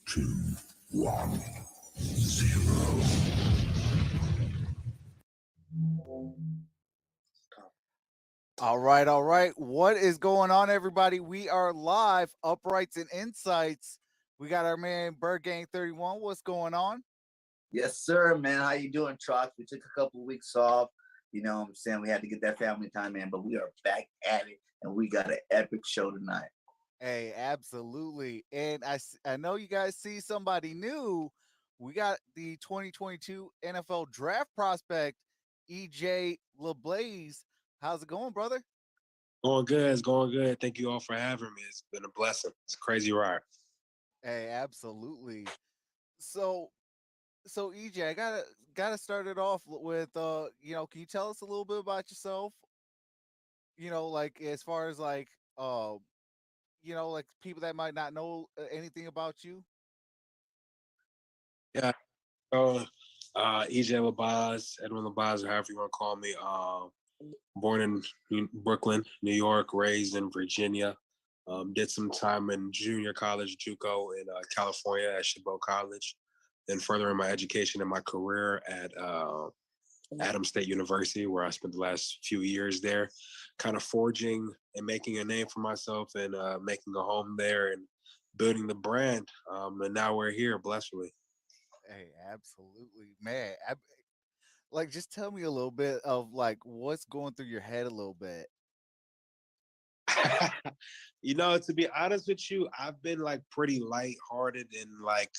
two, one, zero. All right, all right. What is going on, everybody? We are live, Uprights and Insights. We got our man BIRDGANG 31. What's going on? Yes, sir, man. How you doing, Trox? We took a couple of weeks off. You know what I'm saying? We had to get that family time in, but we are back at it, and we got an epic show tonight. Hey, absolutely. And I know you guys see somebody new. We got the 2022 NFL draft prospect, EJ Labaze. How's it going, brother? Going good. It's going good. Thank you all for having me. It's been a blessing. It's a crazy ride. Hey, absolutely. So so EJ, I gotta start it off with can you tell us a little bit about yourself? Like as far as like like people that might not know anything about you. Yeah. So, EJ Labaze, Edwin Labaze, or however you want to call me. Born in Brooklyn, New York, raised in Virginia. Did some time in junior college, JUCO, in California at Chabot College. Then furthering my education and my career at Adams State University, where I spent the last few years there, kind of forging and making a name for myself and making a home there and building the brand. And now we're here, blessedly. Hey, absolutely, man. Like, just tell me a little bit of like what's going through your head a little bit. To be honest with you, I've been like pretty lighthearted and like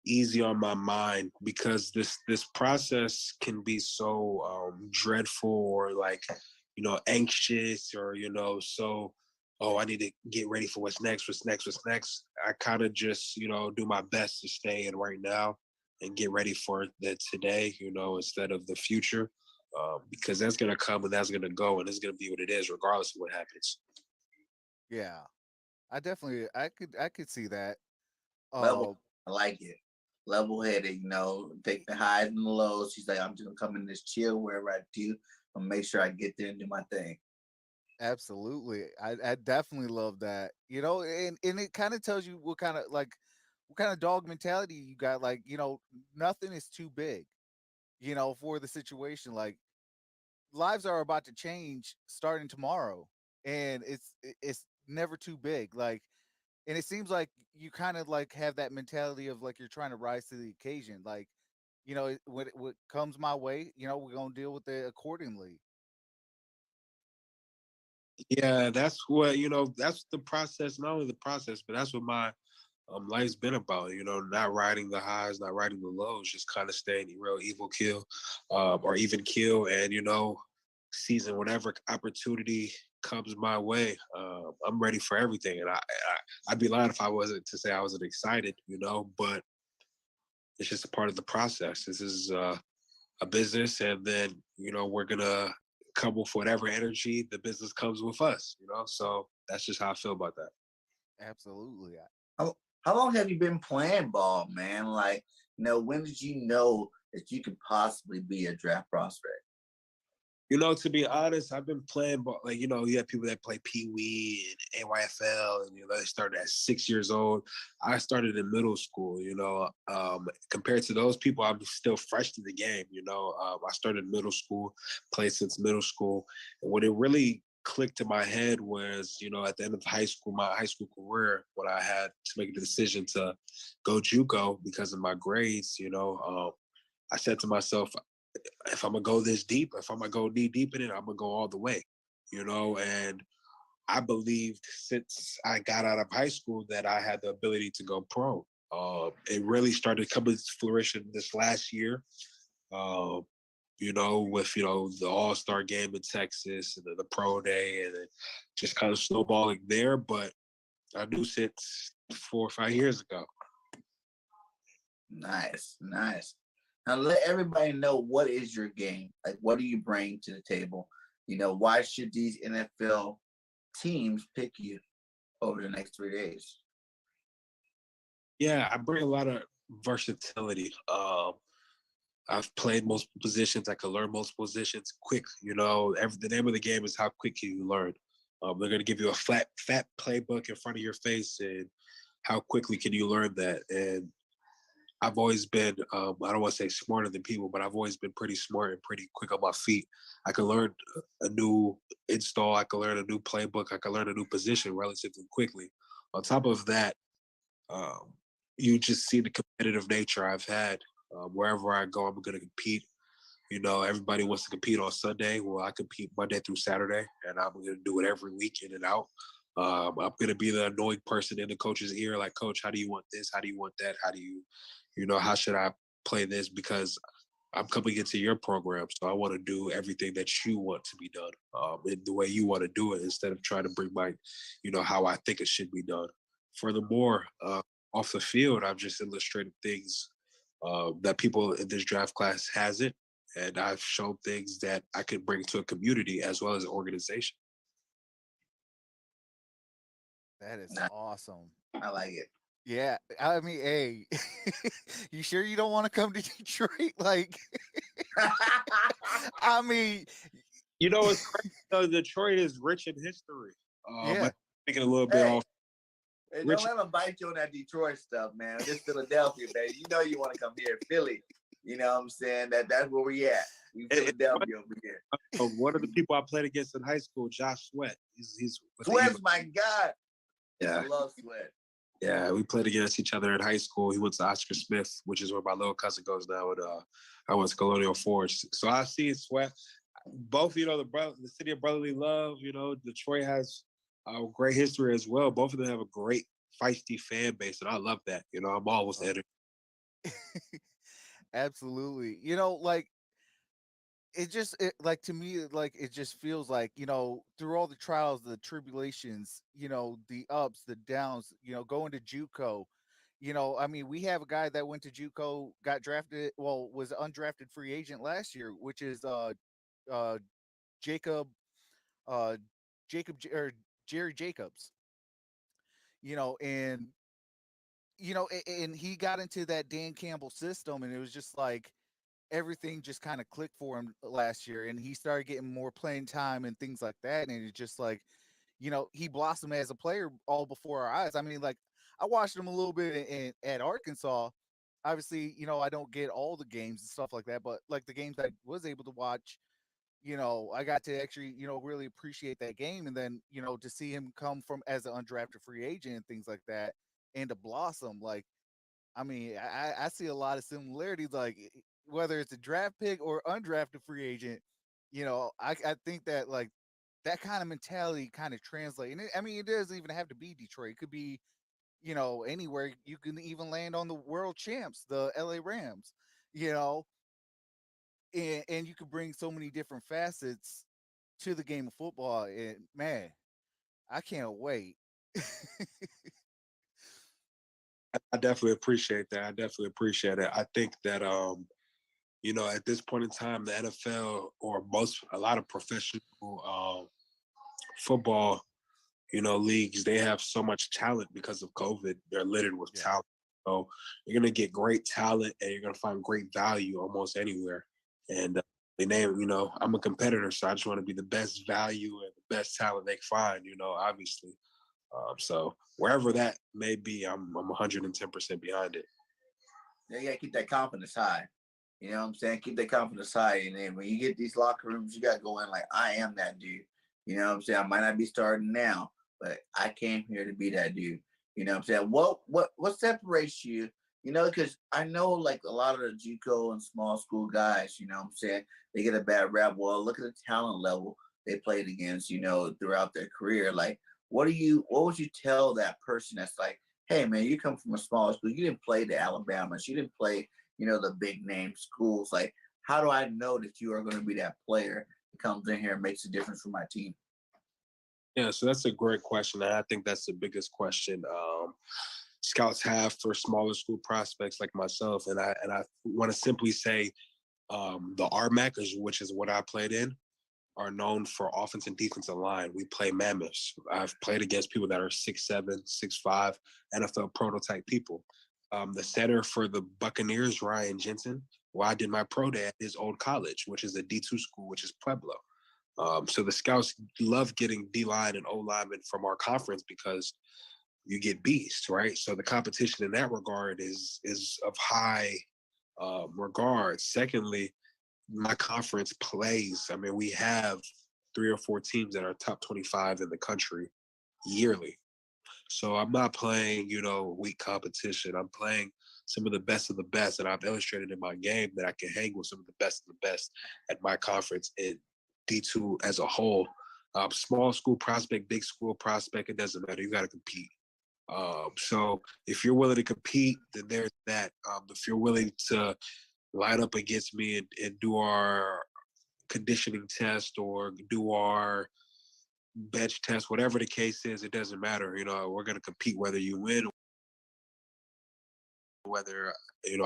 easy on my mind because this process can be so dreadful or like anxious or so oh, I need to get ready for what's next. I kind of just do my best to stay in right now and get ready for the today, instead of the future, because that's gonna come and that's gonna go and it's gonna be what it is regardless of what happens. Yeah, I could see that. Level, Uh, I like it. Level headed, take the highs and the lows. She's like, I'm just gonna come in this chill wherever I do and make sure I get there and do my thing. Absolutely. I definitely love that. And it kind of tells you what kind of dog mentality you got. Like, nothing is too big, for the situation. Like lives are about to change starting tomorrow. And it's never too big. Like, and it seems like you kind of like have that mentality of like you're trying to rise to the occasion. Like, what comes my way, we're gonna deal with it accordingly. Yeah, that's what that's the process, not only the process, but that's what my life's been about, not riding the highs, not riding the lows, just kind of staying real evil kill, or even kill, and seizing whatever opportunity comes my way. I'm ready for everything, and I'd be lying if I wasn't to say I wasn't excited, but it's just a part of the process. This is a business, and then we're gonna come with whatever energy the business comes with us. So that's just how I feel about that. Absolutely. How long have you been playing ball, man? Like, when did you know that you could possibly be a draft prospect? To be honest, I've been playing, but like you have people that play Pee Wee and AYFL, and they started at 6 years old. I started in middle school. Compared to those people, I'm still fresh to the game. I started middle school, played since middle school, and what it really clicked in my head was, at the end of high school, my high school career, when I had to make a decision to go JUCO because of my grades. I said to myself, if I'm gonna go this deep, if I'm gonna go knee deep in it, I'm gonna go all the way, And I believed since I got out of high school that I had the ability to go pro. It really started coming to fruition this last year. Uh, with the All Star game in Texas and the Pro Day, and it just kind of snowballing there. But I knew since 4 or 5 years ago. Nice, nice. Now let everybody know what is your game. Like, what do you bring to the table? Why should these NFL teams pick you over the next 3 days? Yeah, I bring a lot of versatility. I've played multiple positions. I can learn multiple positions quick. The name of the game is how quick can you learn. They're going to give you a fat playbook in front of your face, and how quickly can you learn that? And I've always been, I don't want to say smarter than people, but I've always been pretty smart and pretty quick on my feet. I can learn a new install, I can learn a new playbook, I can learn a new position relatively quickly. On top of that, um, you just see the competitive nature I've had. Wherever I go, I'm going to compete. You know, everybody wants to compete on Sunday. Well, I compete Monday through Saturday, and I'm going to do it every week in and out. I'm going to be the annoying person in the coach's ear, like, Coach, how do you want this? How do you want that? How do you, how should I play this? Because I'm coming into your program, so I want to do everything that you want to be done in the way you want to do it instead of trying to bring my, how I think it should be done. Furthermore, off the field, I've just illustrated things that people in this draft class hasn't, and I've shown things that I can bring to a community as well as an organization. That is Nah, awesome. I like it. Yeah, I mean, hey, you sure you don't want to come to Detroit? Like, I mean, It's crazy. Detroit is rich in history. yeah, But taking a little bit Hey, off. hey, Rich, don't let them bite you on that Detroit stuff, man. This Philadelphia, baby. You know you want to come here, Philly. You know what I'm saying? That's where we at. We Philadelphia over here. one of the people I played against in high school, Josh Sweat. He's with the Sweat's Eagles. my God. Yeah. I love Sweat. Yeah, we played against each other in high school. He went to Oscar Smith, which is where my little cousin goes now. And I went to Colonial Forge. So I see Sweat. Both, the city of brotherly love. Detroit has a great history as well. Both of them have a great feisty fan base, and I love that. I'm always at it. absolutely. Like like to me, like it just feels like through all the trials, the tribulations, the ups, the downs, going to JUCO. I mean, we have a guy that went to JUCO, got drafted, well, was an undrafted free agent last year, which is uh Jacob uh or Jerry Jacobs. And and he got into that Dan Campbell system, and it was just like everything just kind of clicked for him last year, and he started getting more playing time and things like that, and it's just like he blossomed as a player all before our eyes. I mean, like, I watched him a little bit at Arkansas. Obviously, I don't get all the games and stuff like that, but like the games I was able to watch, I got to actually, really appreciate that game. And then, to see him come from as an undrafted free agent and things like that, and to blossom, like, I mean, I see a lot of similarities, like whether it's a draft pick or undrafted free agent, I think that like that kind of mentality kind of translate. And I mean, it doesn't even have to be Detroit. It could be, anywhere. You can even land on the world champs, the LA Rams, you know, and you could bring so many different facets to the game of football. And man, I can't wait. I definitely appreciate that. I definitely appreciate it. I think that at this point in time, the NFL or a lot of professional football, leagues, they have so much talent because of COVID. They're littered with Yeah. talent. So you're gonna get great talent, and you're gonna find great value almost anywhere. And they name, I'm a competitor, so I just want to be the best value and the best talent they can find. Obviously. So wherever that may be, I'm 110% behind it. You gotta keep that confidence high. You know what I'm saying? Keep that confidence high. And then when you get these locker rooms, you gotta go in like, I am that dude. You know what I'm saying? I might not be starting now, but I came here to be that dude. You know what I'm saying? What separates you? Because I know like a lot of the JUCO and small school guys, you know what I'm saying, they get a bad rap. Well, look at the talent level they played against, throughout their career. Like, what would you tell that person that's like, hey man, you come from a small school, you didn't play the Alabamas, you didn't play, the big name schools. Like, how do I know that you are going to be that player that comes in here and makes a difference for my team? Yeah, so that's a great question. And I think that's the biggest question scouts have for smaller school prospects like myself. And I want to simply say the RMAC, which is what I played in, are known for offense and defensive line. We play mammoths. I've played against people that are 6'7", 6'5", NFL prototype people. The center for the Buccaneers, Ryan Jensen, well, I did my pro day at his old college, which is a D2 school, which is Pueblo. So the scouts love getting D-line and O-linemen from our conference because you get beasts, right? So the competition in that regard is of high regard. Secondly, my conference plays. I mean, we have 3 or 4 teams that are top 25 in the country yearly. So I'm not playing, weak competition. I'm playing some of the best, and I've illustrated in my game that I can hang with some of the best at my conference in D2 as a whole. Small school prospect, big school prospect, it doesn't matter. You got to compete. So if you're willing to compete, then there's that. If you're willing to line up against me and do our conditioning test or do our bench test, whatever the case is, it doesn't matter. We're going to compete whether you win, whether,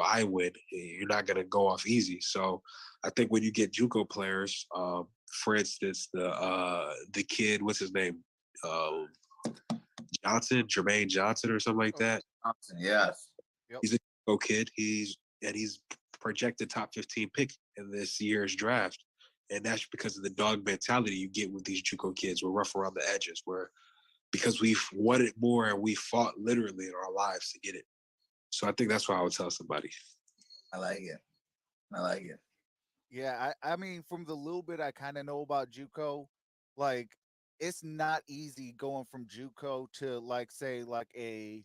I win. You're not going to go off easy. So I think when you get JUCO players, for instance, the kid, what's his name? Jermaine Johnson or something like that. Johnson, yes. Yep. He's a JUCO kid. He's projected top 15 pick in this year's draft. And that's because of the dog mentality you get with these JUCO kids. We're rough around the edges, because we've wanted more and we fought literally in our lives to get it. So I think that's what I would tell somebody. I like it. Yeah, I mean, from the little bit I kind of know about JUCO, like it's not easy going from JUCO to like say like a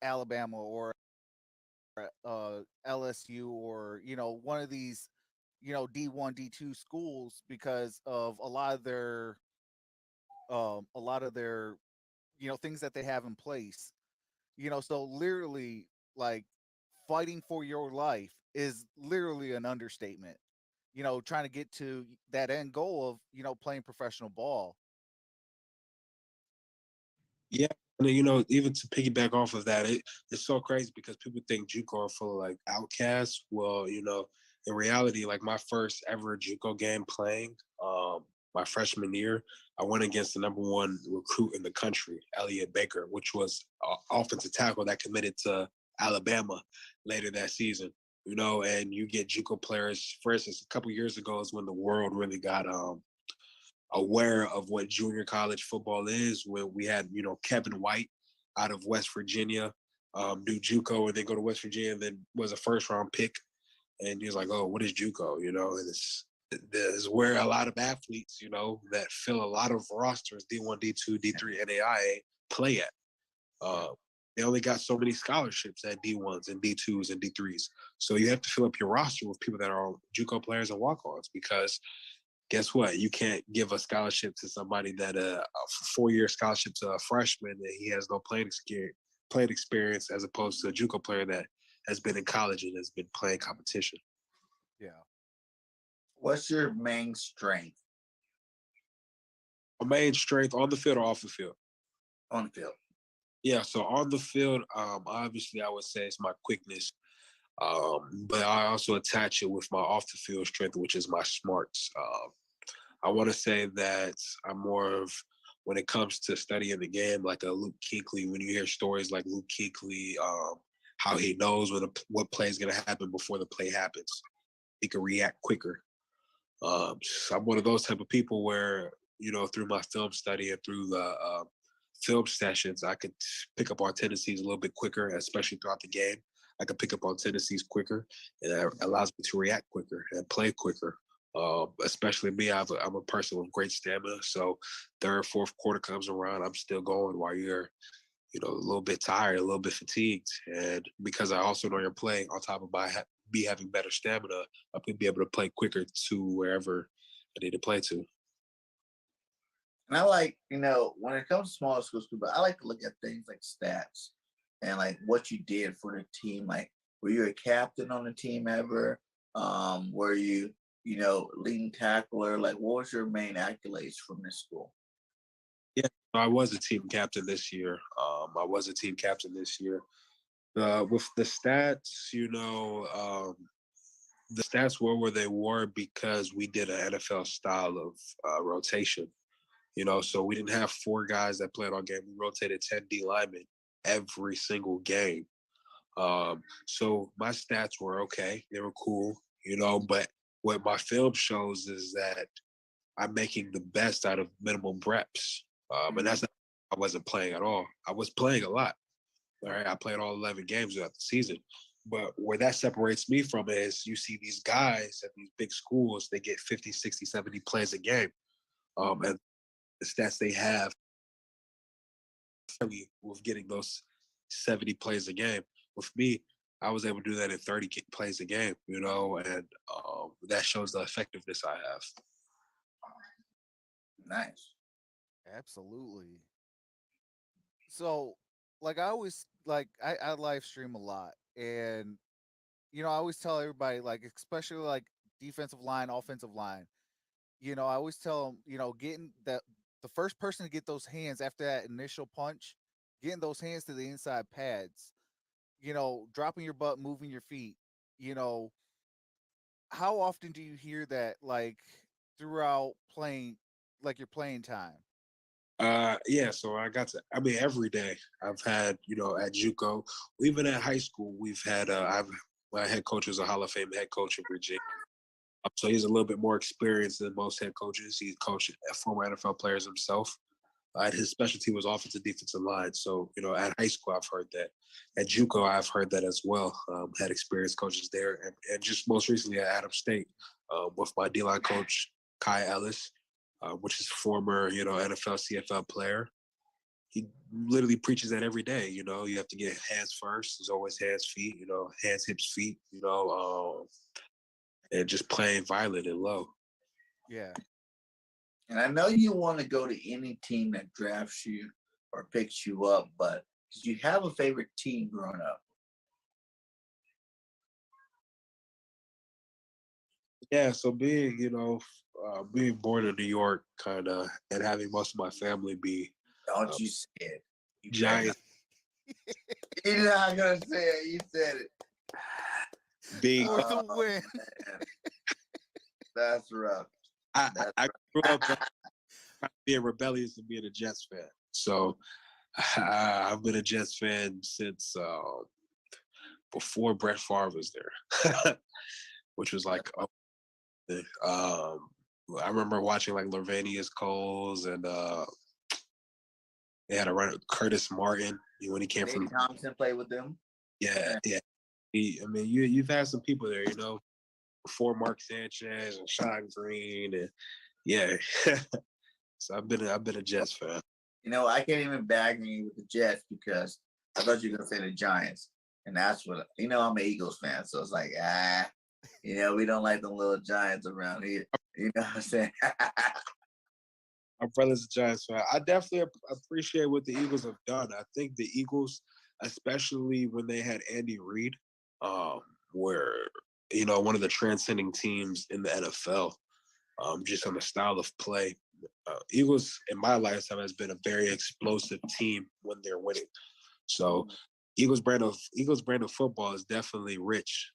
Alabama or LSU or one of these D1 D2 schools because of a lot of their things that they have in place. So literally like fighting for your life is literally an understatement. Trying to get to that end goal of playing professional ball. Yeah. And even to piggyback off of that, it's so crazy because people think JUCO are full of like outcasts. Well, in reality, like my first ever JUCO game playing, my freshman year, I went against the number 1 recruit in the country, Elliot Baker, which was offensive tackle that committed to Alabama later that season. And you get JUCO players. For instance, a couple years ago is when the world really got aware of what junior college football is, when we had, Kevin White out of West Virginia do JUCO and then go to West Virginia and then was a first-round pick. And he was like, oh, what is JUCO? And it's where a lot of athletes, that fill a lot of rosters, D1, D2, D3, NAIA, play at. They only got so many scholarships at D1s and D2s and D3s. So you have to fill up your roster with people that are JUCO players and walk-ons, because guess what? You can't give a scholarship to somebody that a 4-year scholarship to a freshman that he has no playing experience as opposed to a JUCO player that has been in college and has been playing competition. Yeah. What's your main strength? My main strength on the field or off the field? On the field. Yeah, so on the field, obviously I would say it's my quickness, but I also attach it with my off the field strength, which is my smarts. I want to say that I'm more of, when it comes to studying the game, like a Luke Kuechly. When you hear stories like Luke Kuechly, how he knows what play is going to happen before the play happens, he can react quicker. So I'm one of those type of people where, through my film study and through the film sessions, I could pick up on tendencies a little bit quicker, especially throughout the game. I could pick up on tendencies quicker, and that allows me to react quicker and play quicker. Especially me, I'm a person with great stamina. So third, fourth quarter comes around, I'm still going while you're, a little bit tired, a little bit fatigued. And because I also know your play, on top of me having better stamina, I'm going to be able to play quicker to wherever I need to play to. And I like, when it comes to smaller schools, I like to look at things like stats and like what you did for the team. Like, were you a captain on the team ever? Were you, leading tackler? Like, what was your main accolades from this school? Yeah, I was a team captain this year. With the stats, the stats were where they were because we did an NFL style of rotation. So we didn't have 4 guys that played all game. We rotated 10 D linemen every single game. So my stats were okay. They were cool, but what my film shows is that I'm making the best out of minimum reps. And that's not I wasn't playing at all. I was playing a lot. All right, I played all 11 games throughout the season. But where that separates me from it is you see these guys at these big schools, they get 50, 60, 70 plays a game. And the stats they have with getting those 70 plays a game. With me, I was able to do that in 30 plays a game, you know, and that shows the effectiveness I have. Nice. Absolutely. So, like I always I live stream a lot, and I always tell everybody, like, especially like defensive line, offensive line. I always tell them, getting the first person to get those hands after that initial punch, getting those hands to the inside pads, dropping your butt, moving your feet. You know, how often do you hear that, like, throughout playing, like, your playing time? Yeah, so I mean, every day I've had, at JUCO, even at high school, we've had, my head coach is a Hall of Fame head coach in Virginia. So he's a little bit more experienced than most head coaches. He's coached former NFL players himself. And his specialty was offensive, defensive line. So, at high school, I've heard that. At JUCO, I've heard that as well. Had experienced coaches there. And just most recently at Adams State with my D-line coach, Kai Ellis, which is former, NFL, CFL player. He literally preaches that every day. You have to get hands first. There's always hands, feet, hands, hips, feet, and just playing violent and low. Yeah. And I know you want to go to any team that drafts you or picks you up, but did you have a favorite team growing up? Yeah, so being, being born in New York, kind of, and having most of my family be Don't you say it. You Giants. You're not gonna say it. You said it. Being For the win. Man. That's rough. I grew up being rebellious and being a Jets fan. So I've been a Jets fan since before Brett Favre was there, which was like, I remember watching like Lavanius Coles and they had a run Curtis Martin when he came Nate from Thompson played with them. Yeah. You've had some people there, before Mark Sanchez and Sean Green, and yeah. So I've been a Jets fan. I can't even bag me with the Jets because I thought you were gonna say the Giants, and that's what I'm an Eagles fan, so it's like we don't like them little Giants around here. You know what I'm saying? My brother's a Giants fan. I definitely appreciate what the Eagles have done. I think the Eagles, especially when they had Andy Reid, were one of the transcending teams in the NFL, just on the style of play. Eagles in my lifetime has been a very explosive team when they're winning. So Eagles brand of football is definitely rich.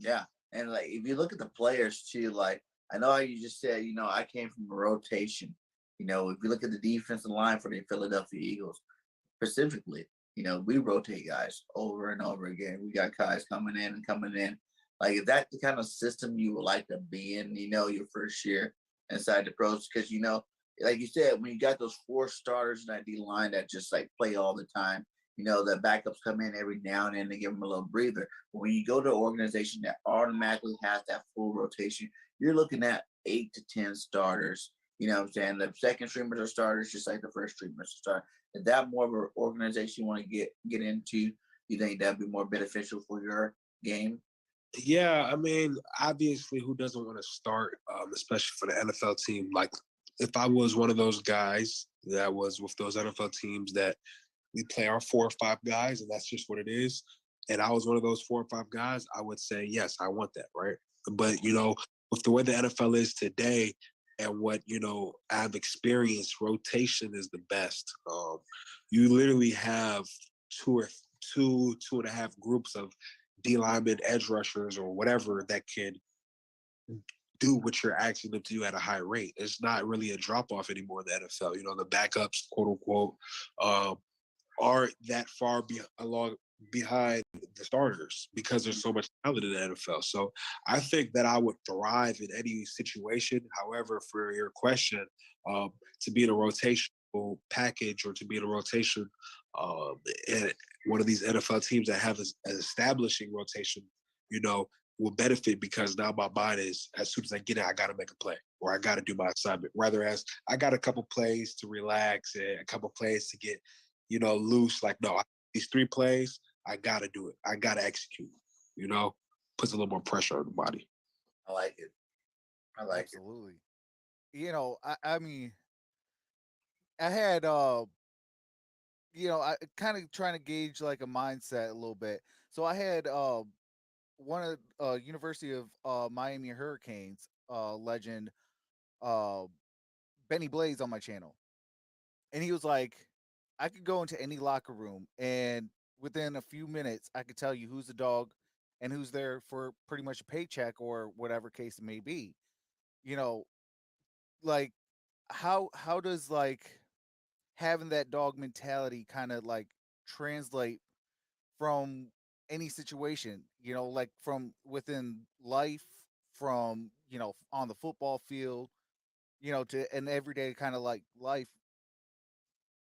Yeah, and like if you look at the players too, like I know how you just said, I came from a rotation. If you look at the defensive line for the Philadelphia Eagles specifically, we rotate guys over and over again. We got guys coming in and coming in. Like, is that the kind of system you would like to be in, your first year inside the pros? Because, like you said, when you got those 4 starters in that D line that just like play all the time, the backups come in every now and then to give them a little breather. But when you go to an organization that automatically has that full rotation, you're looking at 8 to 10 starters. You know what I'm saying? The second streamers are starters, just like the first streamers start. Is that more of an organization you want to get into? You think that'd be more beneficial for your game? Yeah, I mean, obviously, who doesn't want to start, especially for the NFL team? Like, if I was one of those guys that was with those NFL teams that we play our 4 or 5 guys, and that's just what it is, and I was one of those 4 or 5 guys, I would say, yes, I want that, right? But, with the way the NFL is today and what, I've experienced, rotation is the best. You literally have two and a half groups of D linemen, edge rushers, or whatever that can do what you're asking them to do at a high rate. It's not really a drop off anymore in the NFL. The backups, quote unquote, aren't that far behind the starters because there's so much talent in the NFL. So I think that I would thrive in any situation. However, for your question, um, to be in a rotational package or to be in a rotation in one of these NFL teams that have an establishing rotation, you know, will benefit because now my mind is as soon as I get it, I got to make a play or I got to do my assignment. Rather as I got a couple plays to relax and a couple plays to get, loose. Like, no, these 3 plays, I got to do it. I got to execute, puts a little more pressure on the body. I like it. I like it. Absolutely. I mean, I had I kind of trying to gauge like a mindset a little bit. So I had one of University of Miami Hurricanes legend uh Benny Blaze on my channel. And he was like, I could go into any locker room and within a few minutes I could tell you who's the dog and who's there for pretty much a paycheck or whatever case it may be. You know, like how does like having that dog mentality kind of like translate from any situation, like from within life, from, on the football field, to an everyday kind of like life.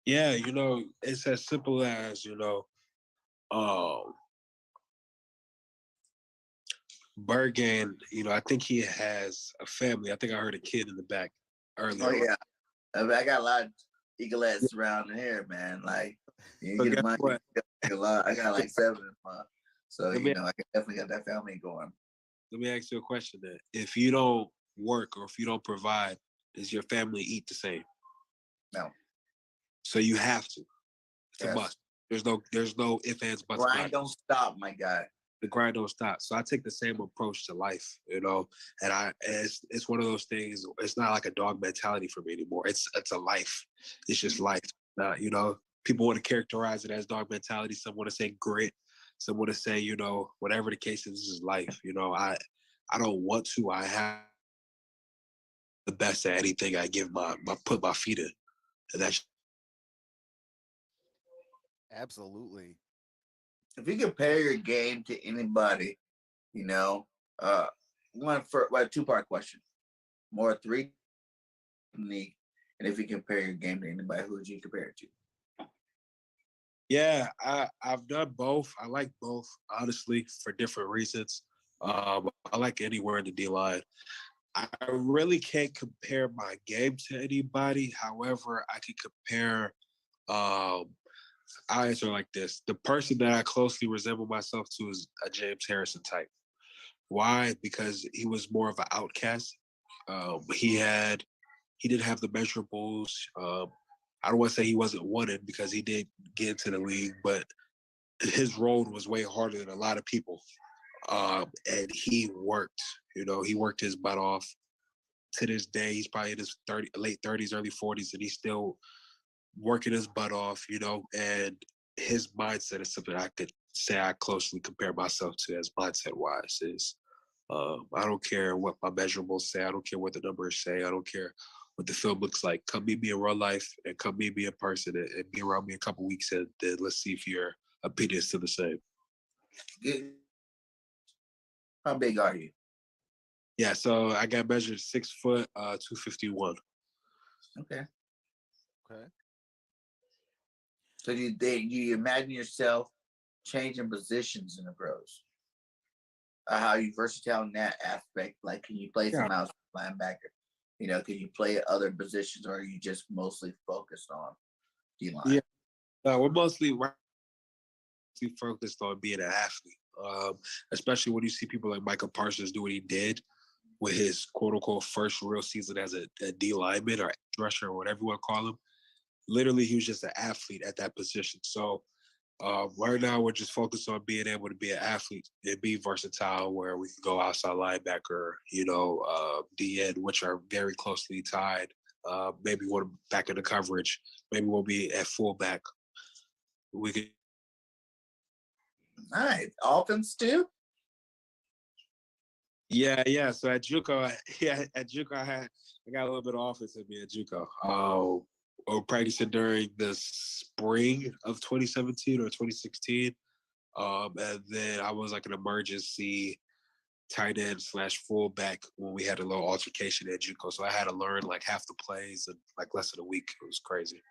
Yeah, it's as simple as, um, BIRDGANG, I think he has a family. I think I heard a kid in the back Oh earlier. yeah, I got a lot of eaglets around here, man. Like you But get a guess money, what? a lot. I got like 7 in my, so Let me I can definitely got that family going. let me ask you a question then. If you don't work or if you don't provide, does your family eat the same? No, So you have to. It's a yes, must. There's no ifs, ands, buts about grind it. don't stop, my guy. The grind don't stop. So I take the same approach to life, and it's one of those things. It's not like a dog mentality for me anymore. It's a life. It's just life. People want to characterize it as dog mentality. Some want to say grit. Some want to say, whatever the case is, this is life. I don't want to. I have the best at anything I give my put my feet in, and that's Absolutely. If you compare your game to anybody, you know, uh, well, 2-part question, more 3 league, and if you compare your game to anybody, who would you compare it to? Yeah, I've done both. I like both, honestly, for different reasons. I like anywhere in the D line. I really can't compare my game to anybody. However, I can compare. Um, I answer like this: the person that I closely resemble myself to is a James Harrison type. Why? Because he was more of an outcast. He didn't have the measurables. I don't want to say he wasn't wanted because he did get into the league, but his road was way harder than a lot of people. And he worked, he worked his butt off. To this day, he's probably in his late 30s, early 40s, and he's still working his butt off, and his mindset is something I could say I closely compare myself to as mindset wise is I don't care what my measurables say. I don't care what the numbers say. I don't care what the film looks like. Come meet me in real life and come meet me in person and be around me a couple weeks and then let's see if your opinions still the same. How big are you? Yeah, so I got measured 6 foot, 251. Okay. Okay. So you imagine yourself changing positions in the pros? How you versatile in that aspect? Like, can you play Yeah. some outside linebacker? Can you play at other positions, or are you just mostly focused on D line? Yeah, we're mostly focused on being an athlete, especially when you see people like Michael Parsons do what he did with his quote unquote first real season as a D lineman or rusher or whatever you want to call him. Literally, he was just an athlete at that position. So right now, we're just focused on being able to be an athlete and be versatile, where we can go outside linebacker, DN, which are very closely tied. Maybe one back in the coverage. Maybe we'll be at fullback. We could. Nice. Offense too? Yeah. So at JUCO, I got a little bit of offense in me at JUCO. Or practicing during the spring of 2017 or 2016. And then I was like an emergency tight end slash fullback when we had a little altercation at JUCO. So I had to learn like half the plays in like less than a week. It was crazy.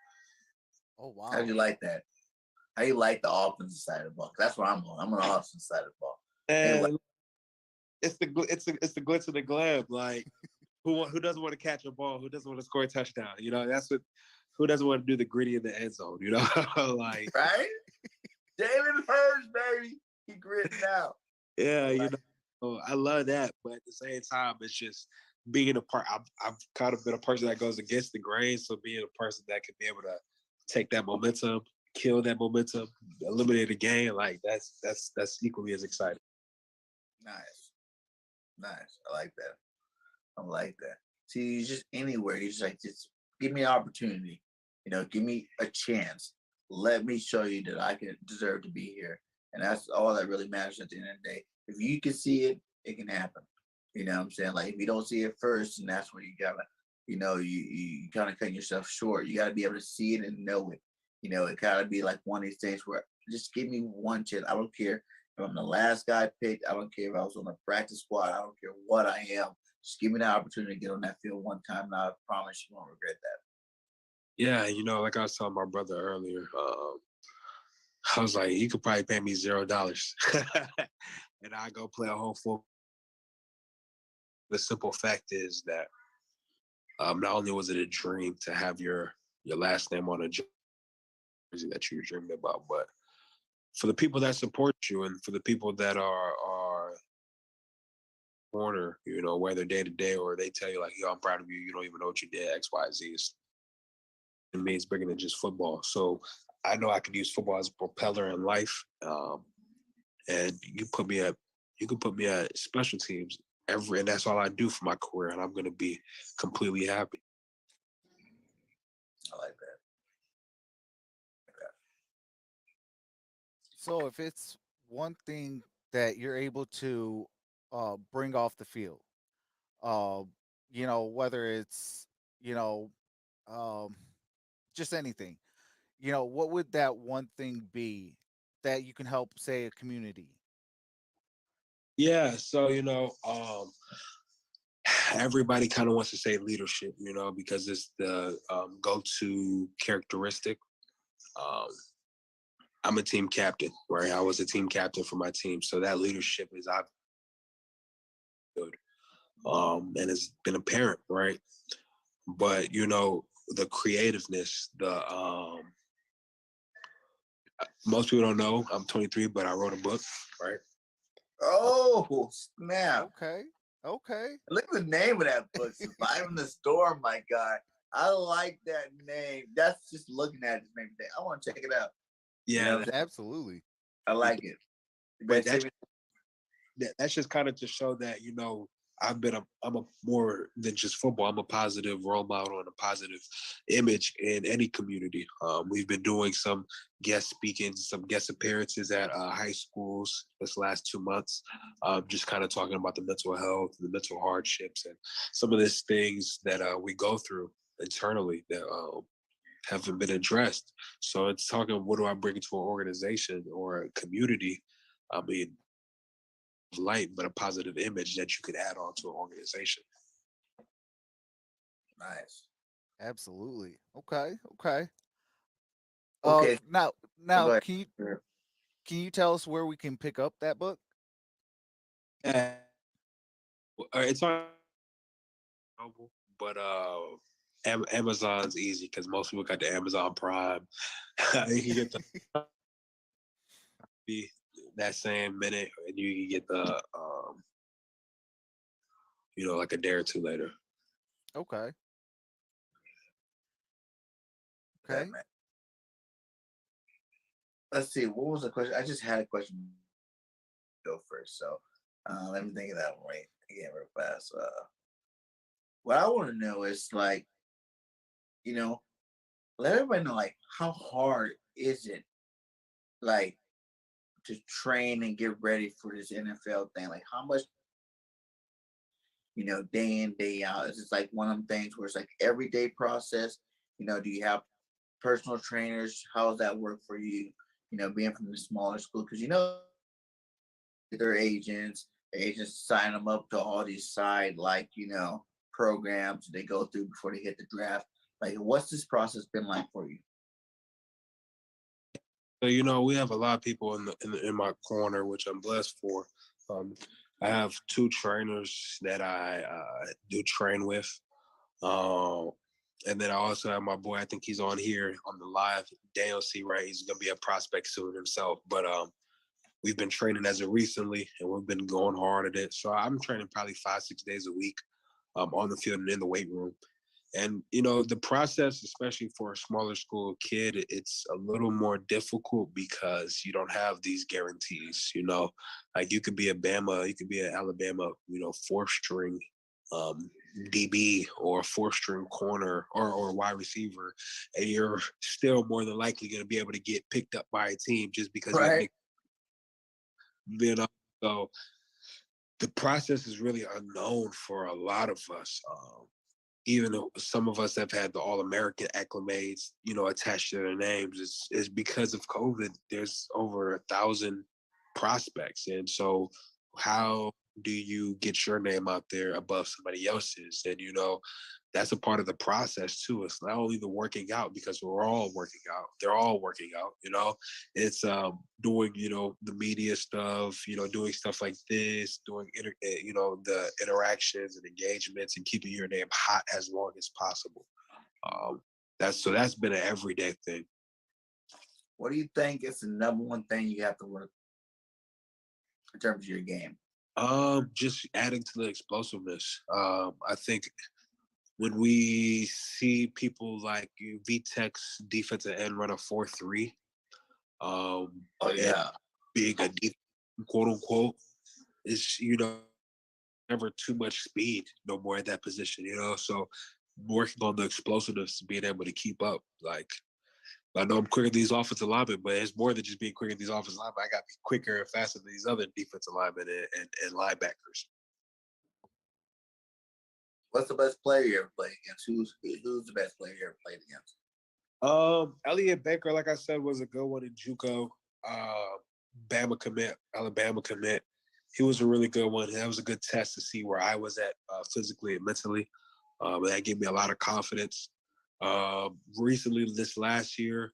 Oh How do wow. you like that? How you like the offensive side of the ball? 'Cause that's what I'm on. I'm on the offensive side of the ball. Anyway, And it's the glitz and the glam. Like who doesn't want to catch a ball? Who doesn't want to score a touchdown? You know, that's what. Who doesn't want to do the gritty in the end zone? You know, like right? Jalen Hurts, baby. He gritting out. yeah, you know, I love that. But at the same time, it's just being a part. I've kind of been a person that goes against the grain. So being a person that can be able to take that momentum, kill that momentum, eliminate a game, like that's equally as exciting. Nice. Nice. I like that. I like that. See, you just anywhere. You just give me an opportunity. Give me a chance. Let me show you that I can deserve to be here. And that's all that really matters at the end of the day. If you can see it, it can happen. You know what I'm saying? Like if you don't see it first, and that's where you gotta, you kind of cut yourself short. You gotta be able to see it and know it. It gotta be like one of these things where just give me one chance. I don't care if I'm the last guy picked. I don't care if I was on the practice squad. I don't care what I am. Just give me the opportunity to get on that field one time, and I promise you won't regret that. Yeah, you know, like I was telling my brother earlier, I was like, you could probably pay me $0, and I go play a whole full. The simple fact is that not only was it a dream to have your last name on a jersey that you dreamed about, but for the people that support you and for the people that are corner, you know, whether day to day or they tell you like, yo, I'm proud of you. You don't even know what you did, X, Y, Z. To me, it's bigger than just football. So I know I could use football as a propeller in life. And you can put me at special teams and that's all I do for my career, and I'm gonna be completely happy. I like that. So if it's one thing that you're able to bring off the field, uh, whether it's you know um, just anything, what would that one thing be that you can help, say, a community? Yeah, so everybody kind of wants to say leadership, you know, because it's the go-to characteristic. Um, I'm a team captain, right? I was a team captain for my team, so that leadership is good, and it's been apparent, right? But the creativeness, the most people don't know I'm 23, but I wrote a book, right? Oh, snap. Okay, okay. Look at the name of that book, Surviving the Storm, my God. I like that name. That's just looking at it makes me think, I want to check it out. Yeah, Absolutely. I like it. but that's just kind of to show that I'm a more than just football. I'm a positive role model and a positive image in any community. We've been doing some guest speaking, some guest appearances at high schools this last 2 months, just kind of talking about the mental health, the mental hardships, and some of these things that we go through internally that haven't been addressed. So it's talking, what do I bring to an organization or a community? I mean, light, but a positive image that you could add on to an organization. Nice. Absolutely. Okay, okay. Okay. Now, Go ahead. can you tell us where we can pick up that book? Uh, it's on Noble, but Amazon's easy because most people got the Amazon Prime. You can get that same minute, and you can get the like a day or two later. Okay, That okay. man. Let's see. What was the question? I just had a question. Go first. So let me think of that one right again real fast. What I want to know is like, you know, let everybody know like how hard is it like to train and get ready for this NFL thing? Like how much, day in, day out? Is it like one of them things where it's like everyday process? Do you have personal trainers? How does that work for you? being from the smaller school, because their agents sign them up to all these side programs they go through before they hit the draft. Like, what's this process been like for you? So we have a lot of people in my corner, which I'm blessed for. Um, I have two trainers that I do train with, um, and then I also have my boy. I think he's on here on the live. Daniel C. Right, he's gonna be a prospect soon himself. But we've been training as of recently, and we've been going hard at it. So I'm training probably 5-6 days a week, on the field and in the weight room. And the process, especially for a smaller school kid, it's a little more difficult because you don't have these guarantees. Like you could be a Bama, you could be an Alabama, fourth string DB or fourth string corner or wide receiver, and you're still more than likely going to be able to get picked up by a team just because Right. you know. So the process is really unknown for a lot of us. Even though some of us have had the All-American acclimates, attached to their names, it's because of COVID. There's over 1,000 prospects, and so how do you get your name out there above somebody else's? And that's a part of the process too. It's not only the working out because we're all working out; they're all working out. It's doing the media stuff, doing stuff like this, doing the interactions and engagements, and keeping your name hot as long as possible. Um, that's been an everyday thing. What do you think is the number one thing you have to work in terms of your game? Just adding to the explosiveness. I think when we see people like VTech's defensive end run a 4.3, Oh and yeah. being a deep, quote unquote, is never too much speed no more at that position. So working on the explosiveness, being able to keep up. Like I know I'm quicker than these offensive linemen, but it's more than just being quicker than these offensive linemen. I got to be quicker and faster than these other defensive linemen and linebackers. What's the best player you ever played against? Who's the best player you ever played against? Elliot Baker, like I said, was a good one in JUCO. Bama commit, Alabama commit. He was a really good one. That was a good test to see where I was at physically and mentally. And that gave me a lot of confidence. Recently, this last year,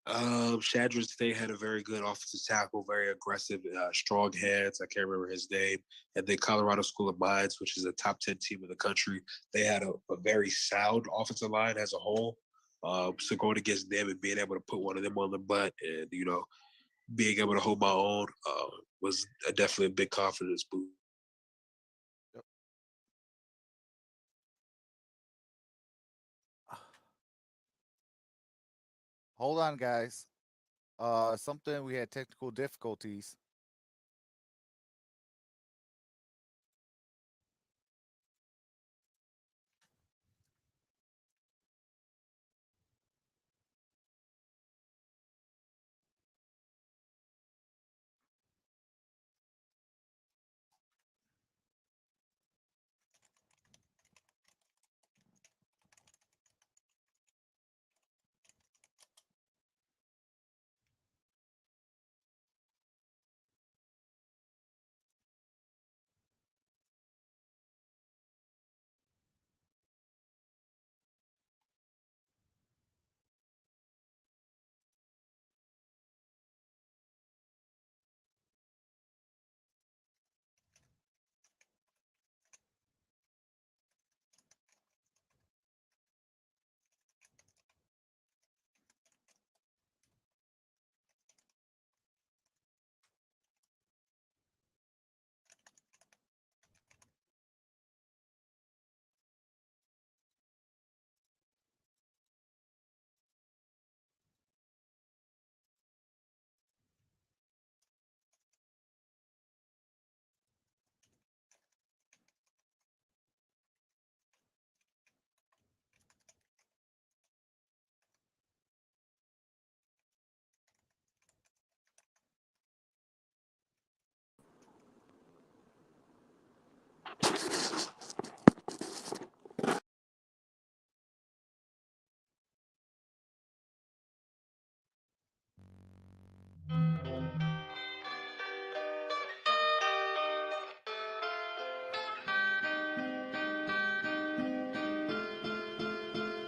Shadron State had a very good offensive tackle, very aggressive, strong hands. I can't remember his name. And then Colorado School of Mines, which is a top 10 team in the country, they had a very sound offensive line as a whole. So going against them and being able to put one of them on the butt and, being able to hold my own was definitely a big confidence boost. Yep. Hold on, guys. Something we had technical difficulties.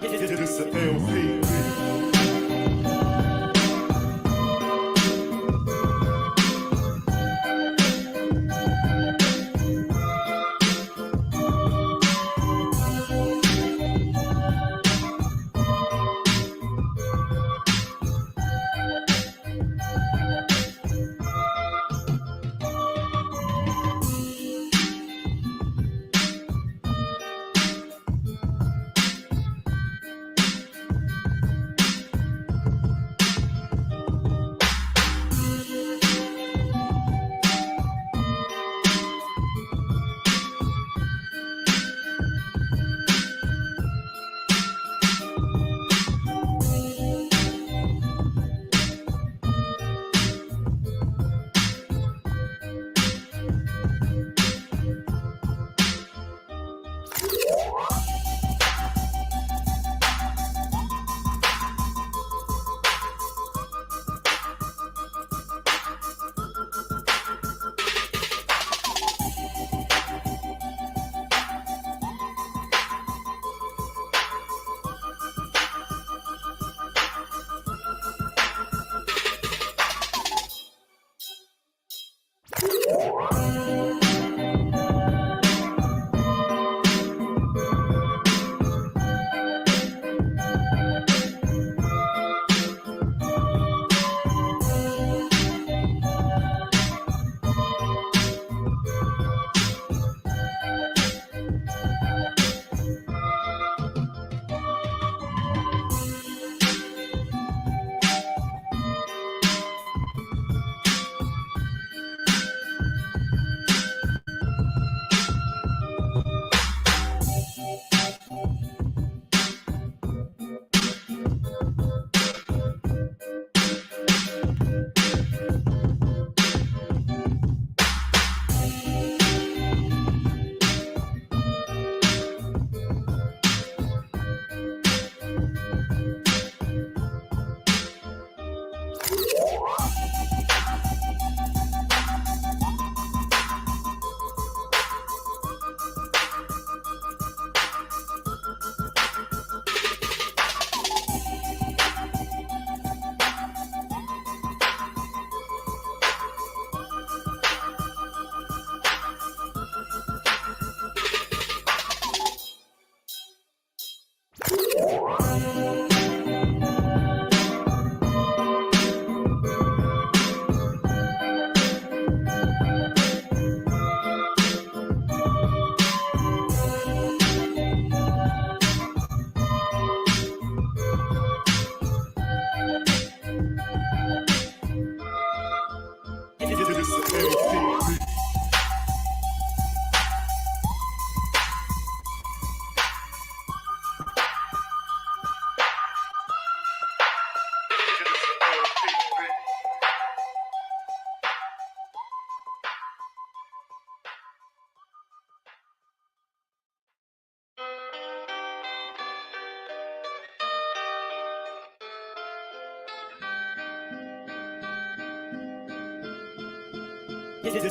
It's the LP.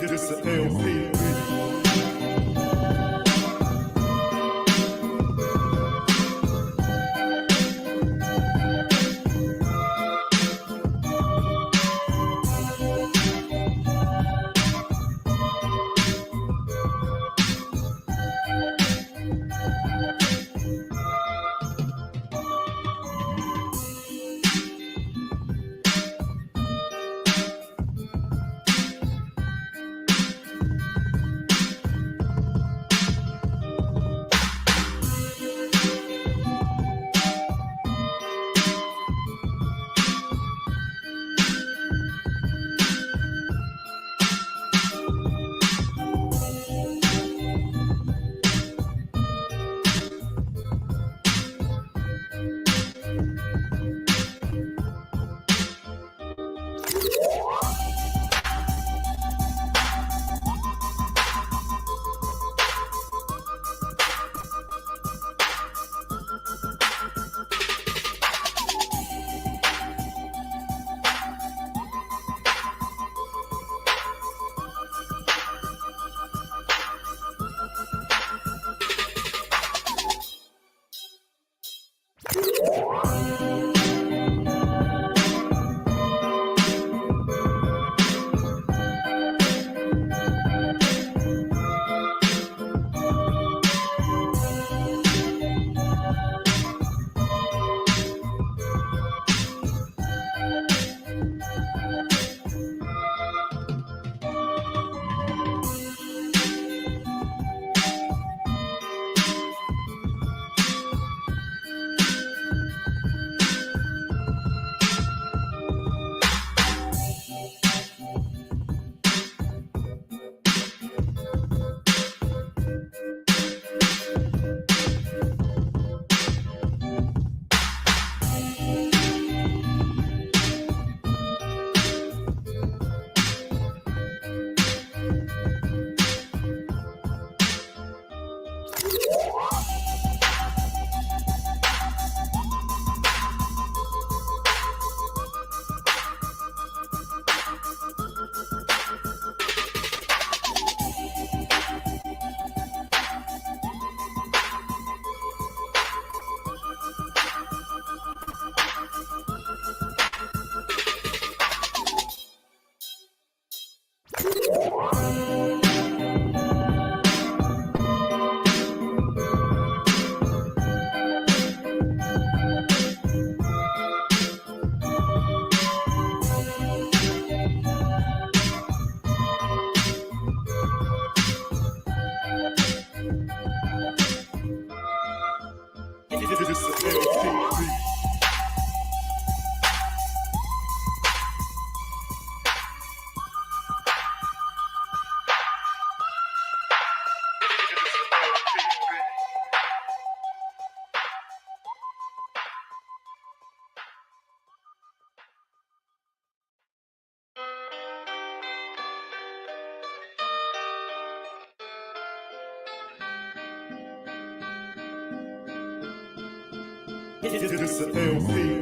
It's the LP. This a LP.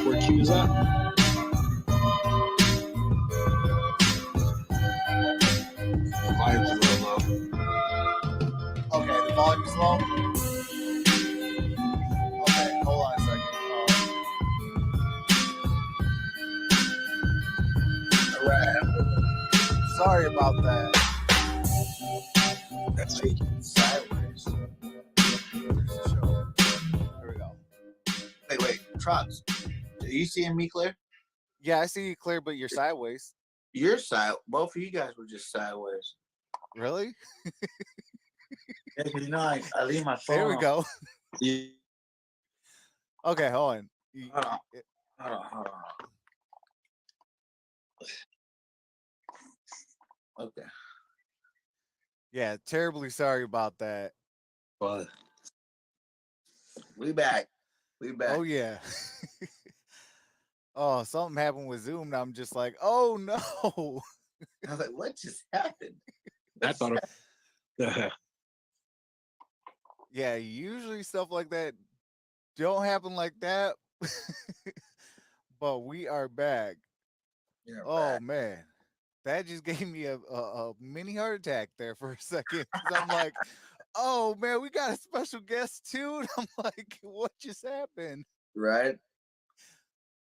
Where Q's at? Volume's a little low. Okay, the volume's low. Okay, hold on a second. All right. Sorry about that. That's fake. Sideways. There we go. Wait. Trots. Are you seeing me clear? Yeah, I see you clear, but you're sideways. Your side. Both of you guys were just sideways. Really? Yeah, 'cause you know I leave my phone. There we on. go. Yeah. Okay, hold on. Hold on. Hold on. Okay. Yeah, terribly sorry about that. But We back. We back. Oh yeah. Oh, something happened with Zoom. And I'm just like, oh no. I was like, what just happened? I thought it. Yeah, usually stuff like that don't happen like that. But we are back. You're Oh back. man. That just gave me a mini heart attack there for a second. 'Cause I'm like, oh man, we got a special guest too. And I'm like, what just happened? Right?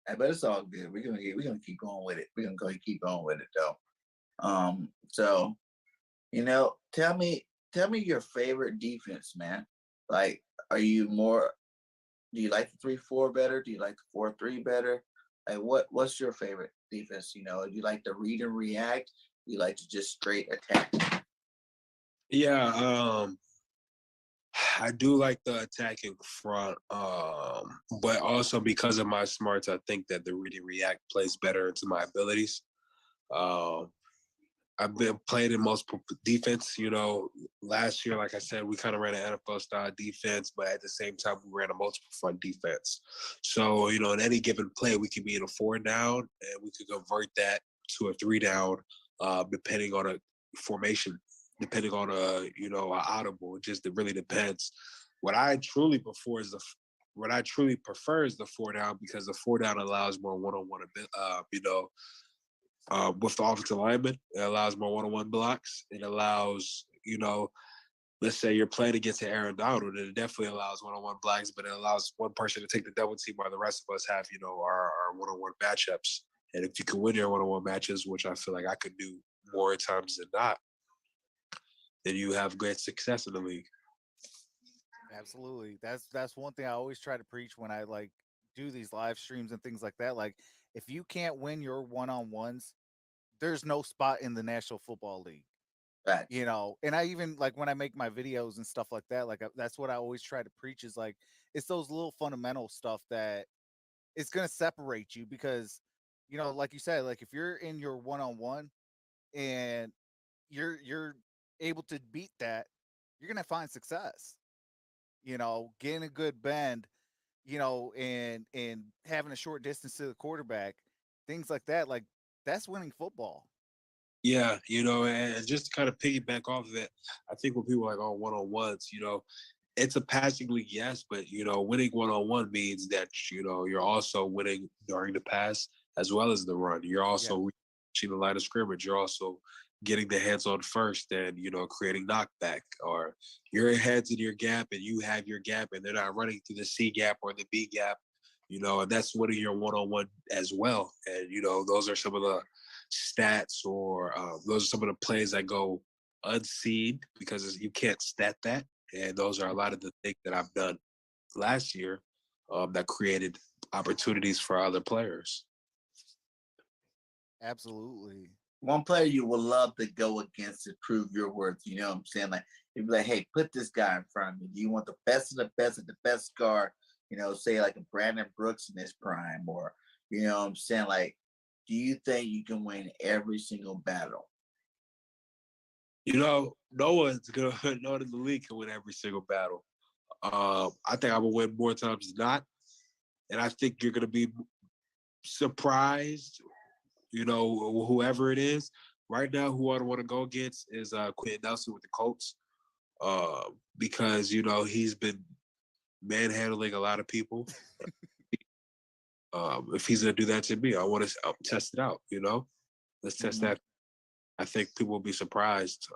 But it's all good. We're gonna keep going with it. We're gonna go keep going with it though. So tell me your favorite defense, man. Like, do you like the 3-4 better? Do you like the 4-3 better? Like what's your favorite defense? Do you like to read and react? Do you like to just straight attack? Yeah, I do like the attacking front, but also because of my smarts, I think that the read and react plays better into my abilities. Um, I've been playing in multiple defense. Last year, like I said, we kind of ran an NFL style defense, but at the same time, we ran a multiple front defense. So, in any given play, we could be in a 4 down and we could convert that to a 3 down, depending on a formation, depending on a audible. It really depends. What I truly prefer is the 4 down, because the 4 down allows more one-on-one, with the offensive lineman. It allows more one-on-one blocks. It allows, let's say you're playing against an Aaron Donald, and it definitely allows one-on-one blocks, but it allows one person to take the double team while the rest of us have, our one-on-one matchups. And if you can win your one-on-one matches, which I feel like I could do more times than not, then you have great success in the league. Absolutely. That's one thing I always try to preach when I do these live streams and things like that. Like, if you can't win your one-on-ones, there's no spot in the National Football League. Right. And I even when I make my videos and stuff like that, that's what I always try to preach is it's those little fundamental stuff that it's going to separate you, because like you said, if you're in your one-on-one and you're able to beat that, you're gonna find success. Getting a good bend, and having a short distance to the quarterback, things like that. Like that's winning football. Yeah, and just to kind of piggyback off of it, I think when people are like, oh, one-on-ones, it's a passing league, yes, but winning one-on-one means that you're also winning during the pass as well as the run. You're Yeah, also reaching the line of scrimmage. You're also getting the hands on first and creating knockback, or you're ahead to your gap and you have your gap and they're not running through the C gap or the B gap. And that's winning your one-on-one as well. And those are some of the stats, or those are some of the plays that go unseen because you can't stat that. And those are a lot of the things that I've done last year that created opportunities for other players. absolutely. One player you would love to go against to prove your worth. You know what I'm saying? Like, you'd be like, hey, put this guy in front of me. Do you want the best of the best of the best guard? Say like a Brandon Brooks in his prime, or you know what I'm saying? Like, do you think you can win every single battle? No one's gonna no one in the league can win every single battle. I think I will win more times than not, and I think you're gonna be surprised. Whoever it is right now, who I want to go against is Quentin Nelson with the Colts, because he's been manhandling a lot of people. If he's gonna do that to me, I want to test it out. Let's test that. I think people will be surprised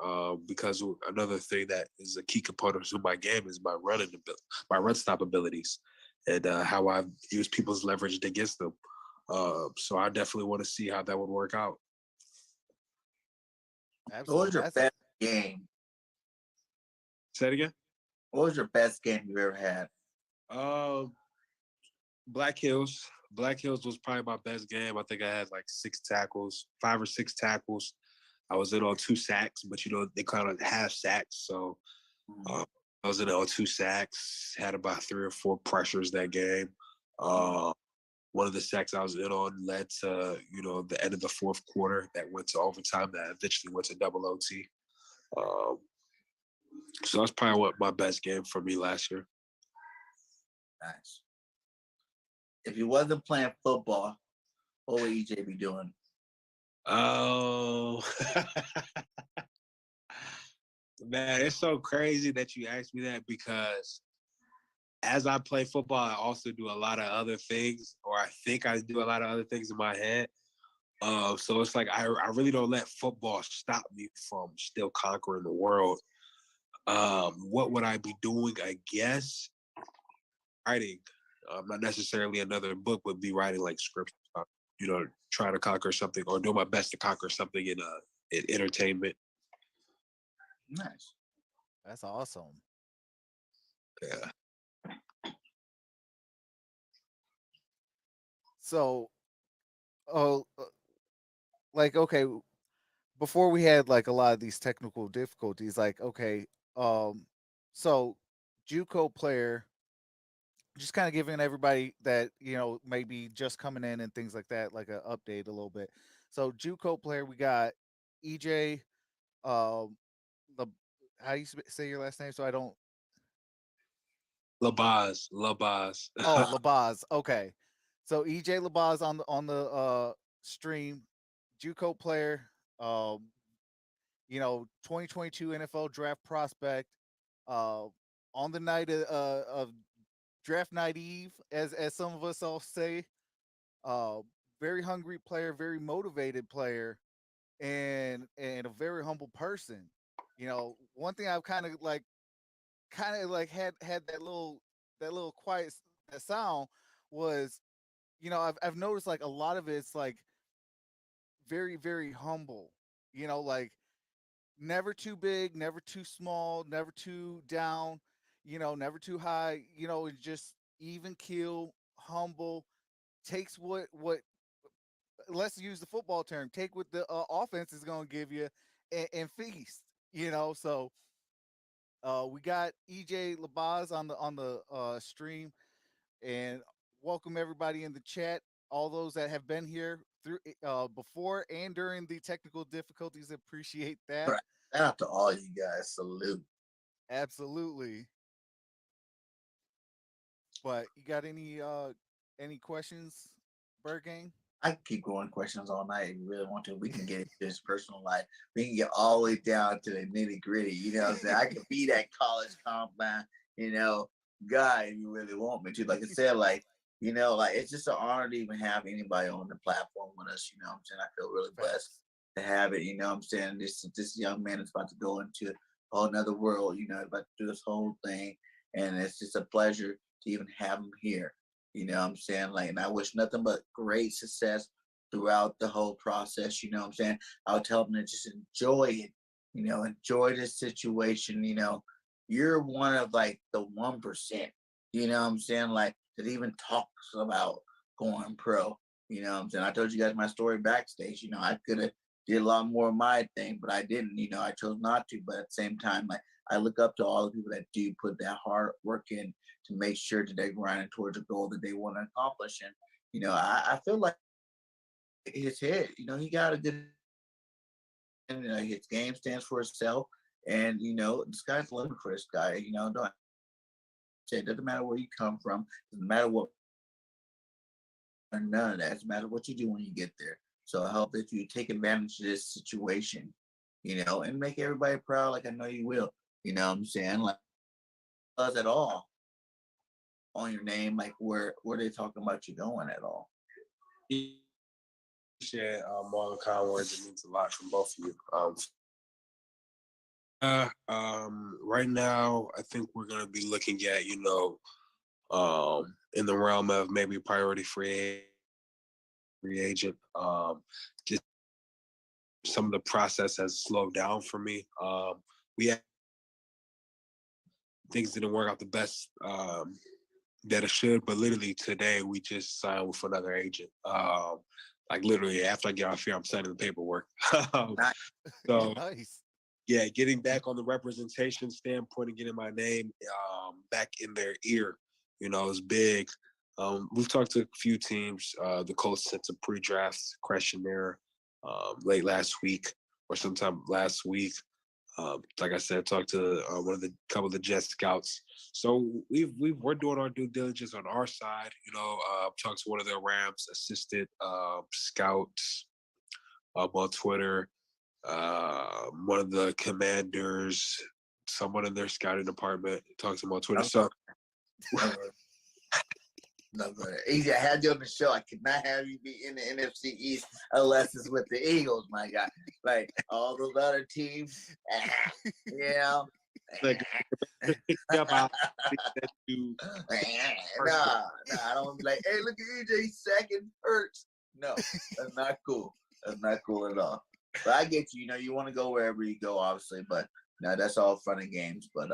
because another thing that is a key component to my game is my run stop abilities, and how I've used people's leverage against them. So I definitely want to see how that would work out. What was Absolutely. your best game? Say it again. What was your best game you ever had? Black Hills. Black Hills was probably my best game. I think I had like 5 or 6 tackles. I was in on 2 sacks, but they kind of half sacks. So I was in on 2 sacks, had about 3 or 4 pressures that game. One of the sacks I was in on led to, the end of the 4th quarter that went to overtime that eventually went to double OT. So that's probably what my best game for me last year. Nice. If you wasn't playing football, what would EJ be doing? Oh, man, it's so crazy that you asked me that, because as I play football, I also do a lot of other things, or I think I do a lot of other things in my head. So it's like I really don't let football stop me from still conquering the world. What would I be doing? I guess writing. Not necessarily another book, but be writing like scripts. Trying to conquer something or do my best to conquer something in entertainment. Nice. That's awesome. Yeah. So, like, okay, before we had like a lot of these technical difficulties, like, okay, so JUCO player, just kind of giving everybody that maybe just coming in and things like that, like an update a little bit. So JUCO player, we got EJ, um, the how do you say your last name? So I don't. Labaze. Oh, Labaze. Okay, so EJ Labaze on the stream, JUCO player, 2022 NFL draft prospect, uh, on the night of draft night eve, as some of us all say. Uh, Very hungry player, very motivated player, and a very humble person. One thing I've kind of like had that little quiet that sound was, I've noticed like a lot of it's like very very humble. Like never too big, never too small, never too down, never too high. It's just even keel, humble. Takes what let's use the football term. Take what the offense is going to give you and feast. So we got EJ Labaz on the stream, and welcome everybody in the chat. All those that have been here through before and during the technical difficulties, appreciate that. Shout out to all you guys. Salute. Absolutely. But you got any questions, Bird Gang? I can keep going questions all night if you really want to. We can get into his personal life. We can get all the way down to the nitty gritty. You know what I'm saying? I could be that college compound, you know, guy if you really want me to. Like I said, like it's just an honor to even have anybody on the platform with us. You know what I'm saying? I feel really blessed Facts. to have it. You know what I'm saying? This young man is about to go into a whole another world. You know, about to do this whole thing, and it's just a pleasure to even have him here. You know what I'm saying? Like, and I wish nothing but great success throughout the whole process. You know what I'm saying? I would tell them to just enjoy it. You know, enjoy this situation. You know, you're one of like the 1%. You know what I'm saying? Like that even talks about going pro. You know what I'm saying? I told you guys my story backstage. You know, I could have did a lot more of my thing, but I didn't. You know, I chose not to. But at the same time, like I look up to all the people that do put that hard work in to make sure that they're grinding towards a goal that they want to accomplish. And you know, I feel like his head, you know, he got a good, and his game stands for itself. And you know, the sky's the limit for this guy. You know, don't say it doesn't matter where you come from, doesn't matter what, or none of that. It doesn't matter what you do when you get there. So I hope that you take advantage of this situation, you know, and make everybody proud, like I know you will. You know what I'm saying? Like us at all on your name, like where they talking about you going at all. Appreciate all the kind words. It means a lot from both of you. Right now, I think we're gonna be looking at, in the realm of maybe priority free agent. Just some of the process has slowed down for me. We had things didn't work out the best that it should, but literally today we just signed with another agent. Like literally after I get off here, I'm signing the paperwork. So Nice. yeah, getting back on the representation standpoint and getting my name back in their ear, is big. We've talked to a few teams. The Colts sent a pre-draft questionnaire late last week or sometime last week. Like I said, talked to couple of the Jet scouts. So we're doing our due diligence on our side. Talked to one of their Rams assistant scouts on Twitter. One of the commanders, someone in their scouting department, talked to him on Twitter. So No, easy. I had you on the show. I could not have you be in the NFC East unless it's with the Eagles, my guy. Like all those other teams, you know. like, nah, I don't be like, hey, look at EJ second hurts. No, that's not cool. That's not cool at all. But I get you. You know, you want to go wherever you go, obviously. But that's all fun and games. But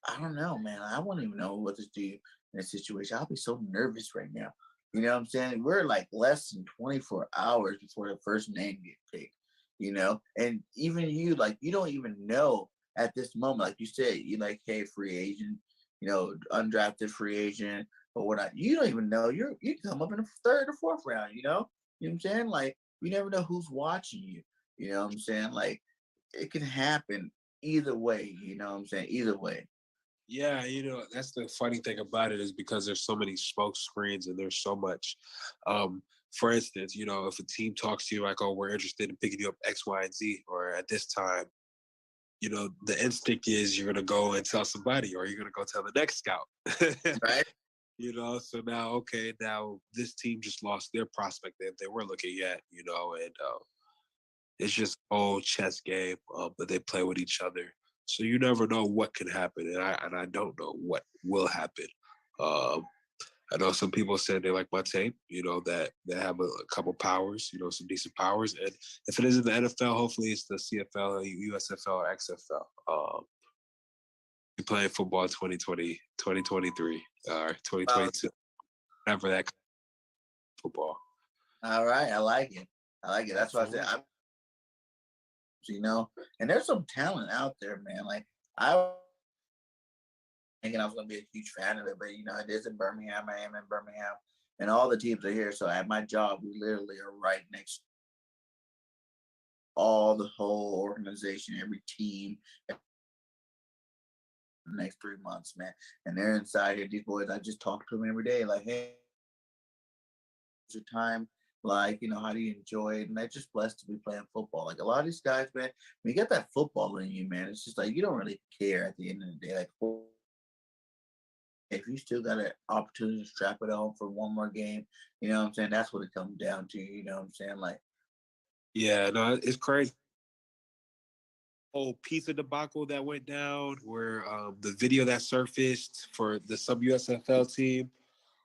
I don't know, man. I wouldn't even know what to do in a situation. I'll be so nervous right now. You know what I'm saying? We're like less than 24 hours before the first name get picked, And even you, like, you don't even know at this moment. Like you said, you like, hey, free agent, undrafted free agent or whatnot. You don't even know. You come up in the third or fourth round, You know what I'm saying? Like, you never know who's watching you. You know what I'm saying? Like, it can happen either way, you know what I'm saying? Either way. yeah, that's the funny thing about it is because there's so many smoke screens and there's so much. For instance, if a team talks to you like, "Oh, we're interested in picking you up X, Y, and Z," or at this time, the instinct is you're gonna go and tell somebody, or you're gonna go tell the next scout. Right. So now this team just lost their prospect that they were looking at, and it's just all chess game, but they play with each other. So you never know what can happen, and I don't know what will happen. Um, I know some people said they like my tape, that they have a couple powers, some decent powers. And if it isn't the NFL, hopefully it's the CFL, USFL, or XFL. We playing football 2020, 2023, or 2022, whatever that football. All right. I like it. That's why I said, and there's some talent out there, man. Like, I was thinking I was going to be a huge fan of it, but, it is in Birmingham. I am in Birmingham, and all the teams are here. So at my job, we literally are right next all the whole organization, every team, the next 3 months, man. And they're inside here. These boys, I just talk to them every day, like, hey, it's your time. Like, how do you enjoy it? And they're just blessed to be playing football. Like a lot of these guys, man, when you get that football in you, man, it's just like you don't really care at the end of the day. Like, if you still got an opportunity to strap it on for one more game, you know what I'm saying? That's what it comes down to. You know what I'm saying? Like, Yeah, no, it's crazy. Whole pizza debacle that went down, where the video that surfaced for the sub USFL team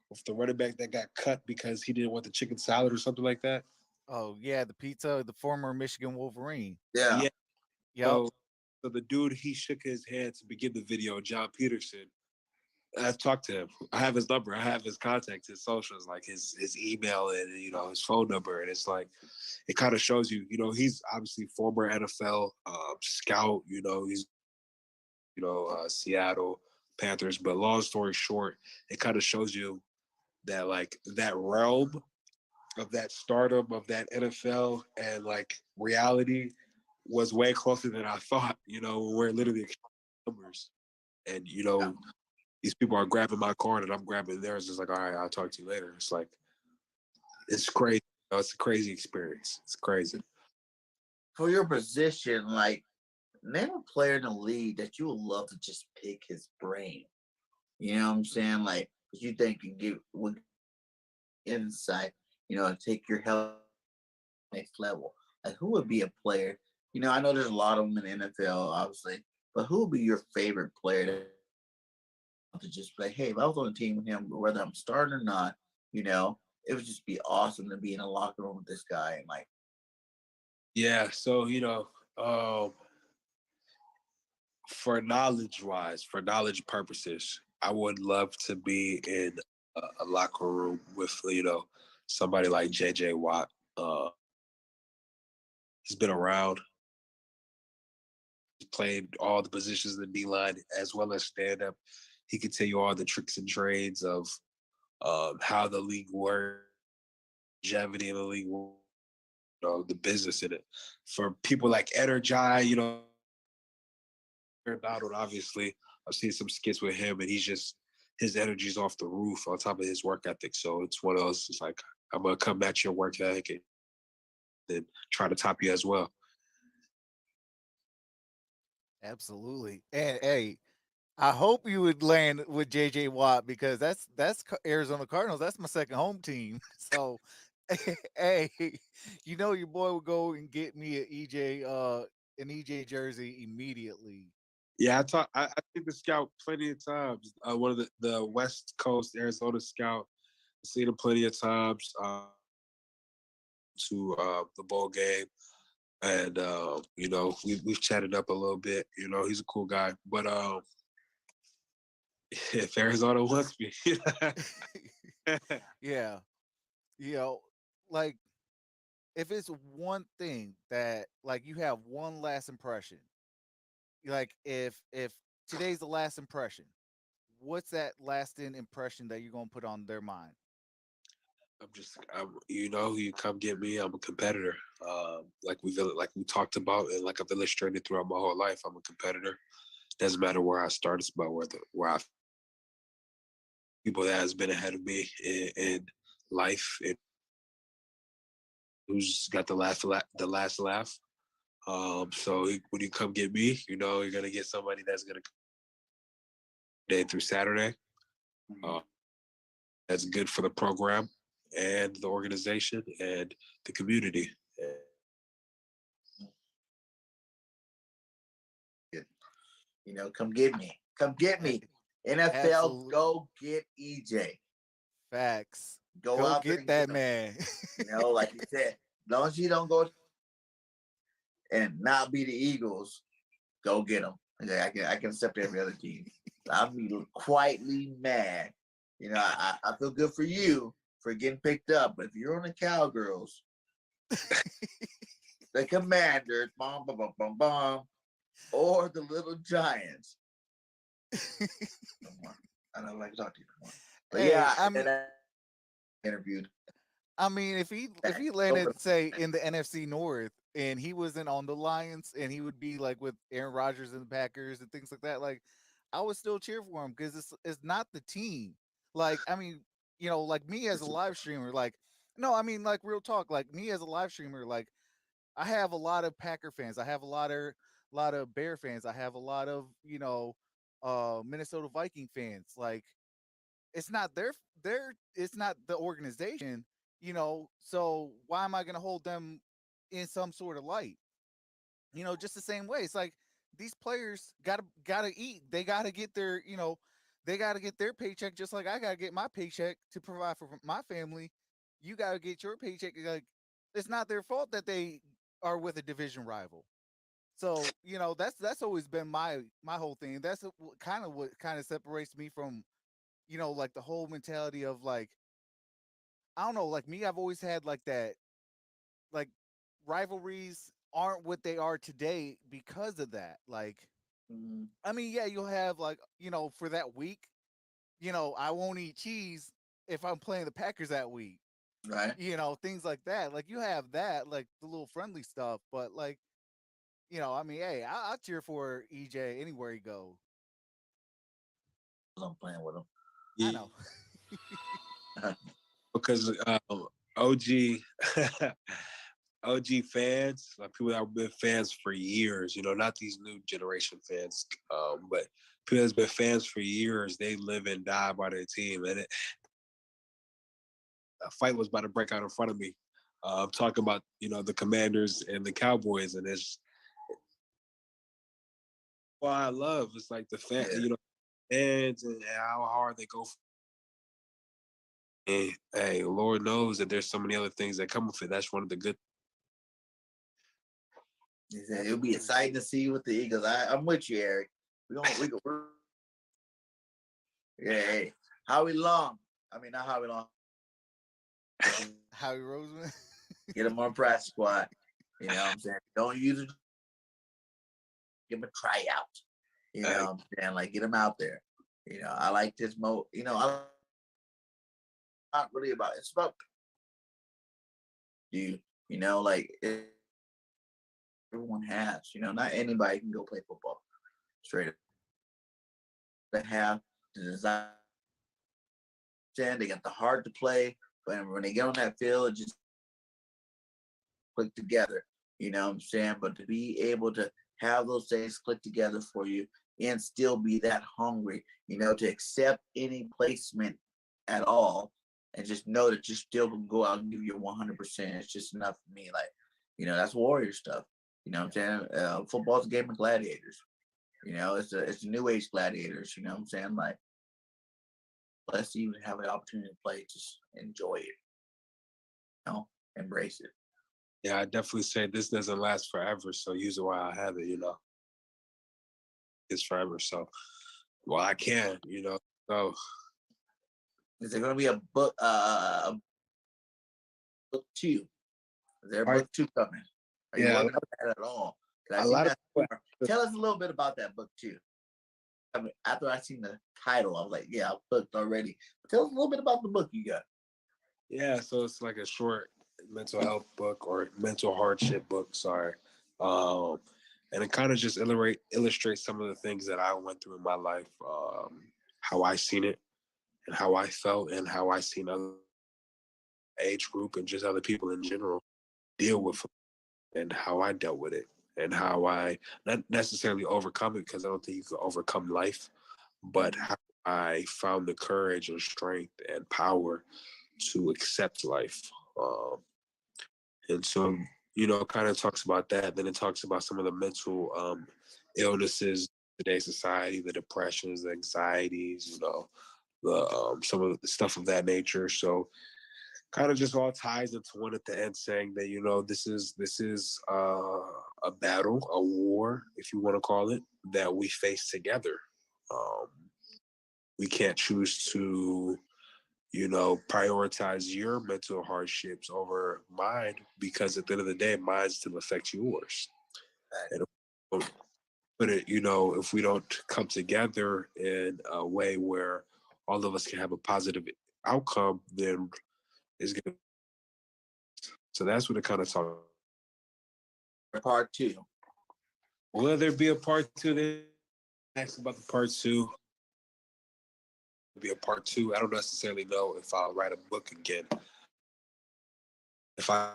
with the running back that got cut because he didn't want the chicken salad or something like that. Oh yeah, the pizza, the former Michigan Wolverine. yeah. Yeah. Yep. So the dude, he shook his hand to begin the video, John Peterson. I've talked to him. I have his number. I have his contact, his socials, like his email and his phone number. And it's like it kind of shows you. He's obviously former NFL scout. He's Seattle Panthers. But long story short, it kind of shows you that like that realm of that stardom of that NFL and like reality was way closer than I thought. We're literally numbers, and these people are grabbing my card and I'm grabbing theirs. It's like, all right, I'll talk to you later. It's like, it's crazy. It's a crazy experience. It's crazy. For your position, like, name a player in the league that you would love to just pick his brain. You know what I'm saying? Like, what you think can give would insight, take your health next level. Like, who would be a player? I know there's a lot of them in the NFL, obviously, but who would be your favorite player to just play? Hey, if I was on a team with him, whether I'm starting or not, it would just be awesome to be in a locker room with this guy and like. Yeah. So, for knowledge purposes, I would love to be in a locker room with, somebody like JJ Watt. He's been around. He's played all the positions in the D line as well as stand up. He can tell you all the tricks and trades of how the league works, longevity in the league, the business in it. For people like Energy, Donald, obviously, I've seen some skits with him, and his energy's off the roof on top of his work ethic. So it's one of those. It's like I'm gonna come at your work ethic and then try to top you as well. Absolutely. And hey, I hope you would land with JJ Watt because that's Arizona Cardinals. That's my second home team. So, hey, your boy would go and get me an EJ jersey immediately. Yeah, I think the scout plenty of times. One of the West Coast Arizona scout. I've seen him plenty of times to the bowl game, and we've chatted up a little bit. He's a cool guy, but if Arizona wants me, Yeah. You know, like if it's one thing that like you have one last impression, like if today's the last impression, what's that lasting impression that you're gonna put on their mind? you come get me. I'm a competitor. Like we talked about, and like I've illustrated throughout my whole life. I'm a competitor. Doesn't matter where I start. It's about where I people that has been ahead of me in life and who's got the last laugh. So when you come get me, you're gonna get somebody that's gonna day through Saturday. That's good for the program and the organization and the community. Come get me. Come get me. NFL, Absolutely. go get EJ. Facts. Go Go out there get and that get him. man. Like you said, as long as you don't go and not be the Eagles, go get them. I can accept every other team. I'll be quietly mad. I feel good for you for getting picked up, but if you're on the Cowgirls, the Commanders, bum, bum, bum, bum, bum, or the Little Giants, I don't like to talk to you anymore. But Hey, yeah, I mean, interviewed. if he landed say in the NFC North, and he wasn't on the Lions, and he would be like with Aaron Rodgers and the Packers and things like that, like I would still cheer for him because it's not the team. Like I mean, like me as a live streamer, like no, I mean like real talk, like me as a live streamer, like I have a lot of Packer fans, I have a lot of Bear fans, I have a lot of Minnesota Viking fans. Like it's not their it's not the organization, so why am I going to hold them in some sort of light? Just the same way. It's like these players gotta eat. They gotta get their paycheck just like I gotta get my paycheck to provide for my family. You gotta get your paycheck. Like it's not their fault that they are with a division rival. So that's always been my whole thing. That's what kind of separates me from like the whole mentality of like I don't know, like me. I've always had like that, like rivalries aren't what they are today because of that. Like, Mhm. I mean, yeah, you'll have like, for that week, I won't eat cheese if I'm playing the Packers that week. Right. Things like that. Like you have that, like the little friendly stuff, but like, I mean, hey, I'll cheer for EJ anywhere he go. I'm playing with I Yeah, know. them. because OG OG fans, like people that have been fans for years, not these new generation fans, but people that's been fans for years, they live and die by their team. And a fight was about to break out in front of me. Talking about, the Commanders and the Cowboys, and it's what I love. It's like the Yeah. fans and how hard they go. And hey, Lord knows that there's so many other things that come with it. That's one of the good. He said it'll be Absolutely. exciting to see you with the Eagles. I'm with you, Eric. We're yeah. Hey, Howie Long. I mean, not Howie Long. Howie Roseman. Get him on practice squad. You know what I'm saying? Don't use it. Give him a tryout. You know what I'm saying? Like, get him out there. I like this mo. I'm not really about it's about you. Like everyone has. Not anybody can go play football. Straight up. They have the design. They got the heart to play, but when they get on that field, it just click together. You know what I'm saying? But to be able to have those things click together for you and still be that hungry, to accept any placement at all and just know that you still can go out and give your 100%. It's just enough for me. Like, that's warrior stuff. You know what I'm saying? Football's a game of gladiators. It's a new age gladiators. You know what I'm saying? Like, let's even have an opportunity to play, just enjoy it. Embrace it. Yeah, I definitely say this doesn't last forever. So use it while I have it. It's forever. So, well, I can. So Is there going to be a book two? Is there a all right, book two coming? Are you yeah, working on that at all? Because a I seen lot of that. Tell us a little bit about that book two. I mean, after I seen the title, I was like, yeah, I'm booked already. But tell us a little bit about the book you got. yeah. So it's like a short mental health book or mental hardship book. Sorry, um, and it kind of just illustrates some of the things that I went through in my life, how I seen it, and how I felt, and how I seen other age group and just other people in general deal with it, and how I dealt with it, and how I not necessarily overcome it, because I don't think you can overcome life, but how I found the courage and strength and power to accept life. Um, and so, kind of talks about that. Then it talks about some of the mental illnesses in today's society, the depressions, the anxieties, the some of the stuff of that nature. So kind of just all ties into one at the end, saying that this is a battle, a war, if you want to call it, that we face together. Um, we can't choose to prioritize your mental hardships over mine, because at the end of the day, mine still affects yours. And if we don't put it, if we don't come together in a way where all of us can have a positive outcome, then it's going to. So that's what it kind of talks Part two. Will there be a part two? They asked about the part two. Be a part two. I don't necessarily know if I'll write a book again. If I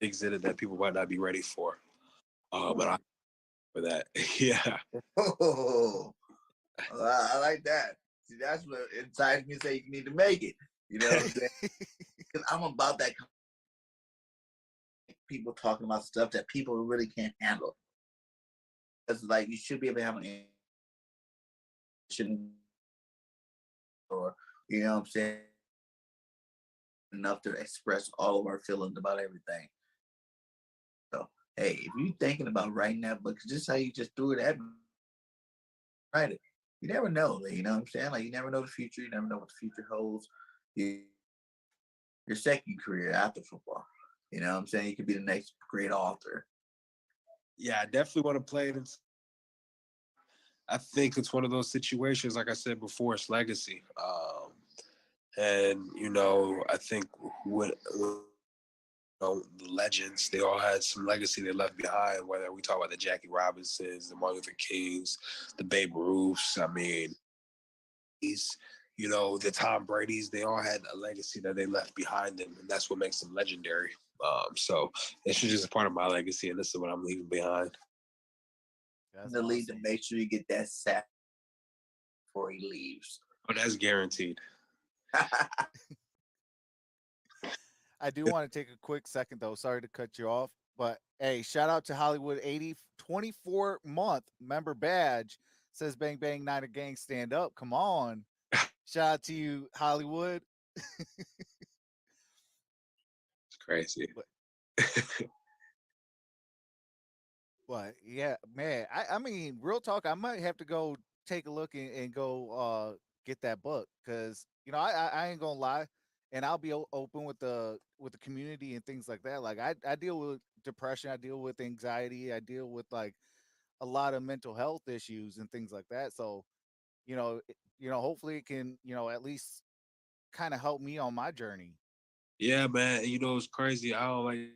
exhibit that people might not be ready for, but I for that, yeah. Oh, I like that. See, that's what incites me to say you need to make it. You know what I'm saying? Because I'm about that. People talking about stuff that people really can't handle. It's like you should be able to have an shouldn't, or you know what I'm saying, enough to express all of our feelings about everything. So hey, if you're thinking about writing that book, just how you just threw it at me, write it. You never know, you know what I'm saying? Like you never know the future. You never know what the future holds. Your second career after football. You know what I'm saying? You could be the next great author. Yeah, I definitely want to play it. I think it's one of those situations, like I said before, it's legacy. And you know, I think what the legends, they all had some legacy they left behind. Whether we talk about the Jackie Robinsons, the Martin Luther Kings, the Babe Ruths, I mean, you know, the Tom Brady's, they all had a legacy that they left behind them, and that's what makes them legendary. So it's just a part of my legacy, and this is what I'm leaving behind. That's the lead to make sure you get that sack before he leaves. Oh, that's guaranteed. I do want to take a quick second though. Sorry to cut you off, but hey, shout out to Hollywood 80 24-month member badge. Says bang bang Niner gang stand up. Come on. Shout out to you, Hollywood. It's crazy. But yeah, man. I mean, real talk, I might have to go take a look and go get that book because you know I ain't gonna lie, and I'll be open with the community and things like that. Like I deal with depression, I deal with anxiety, I deal with like a lot of mental health issues and things like that. So hopefully it can at least kind of help me on my journey. Yeah, man. You know, it's crazy. I don't like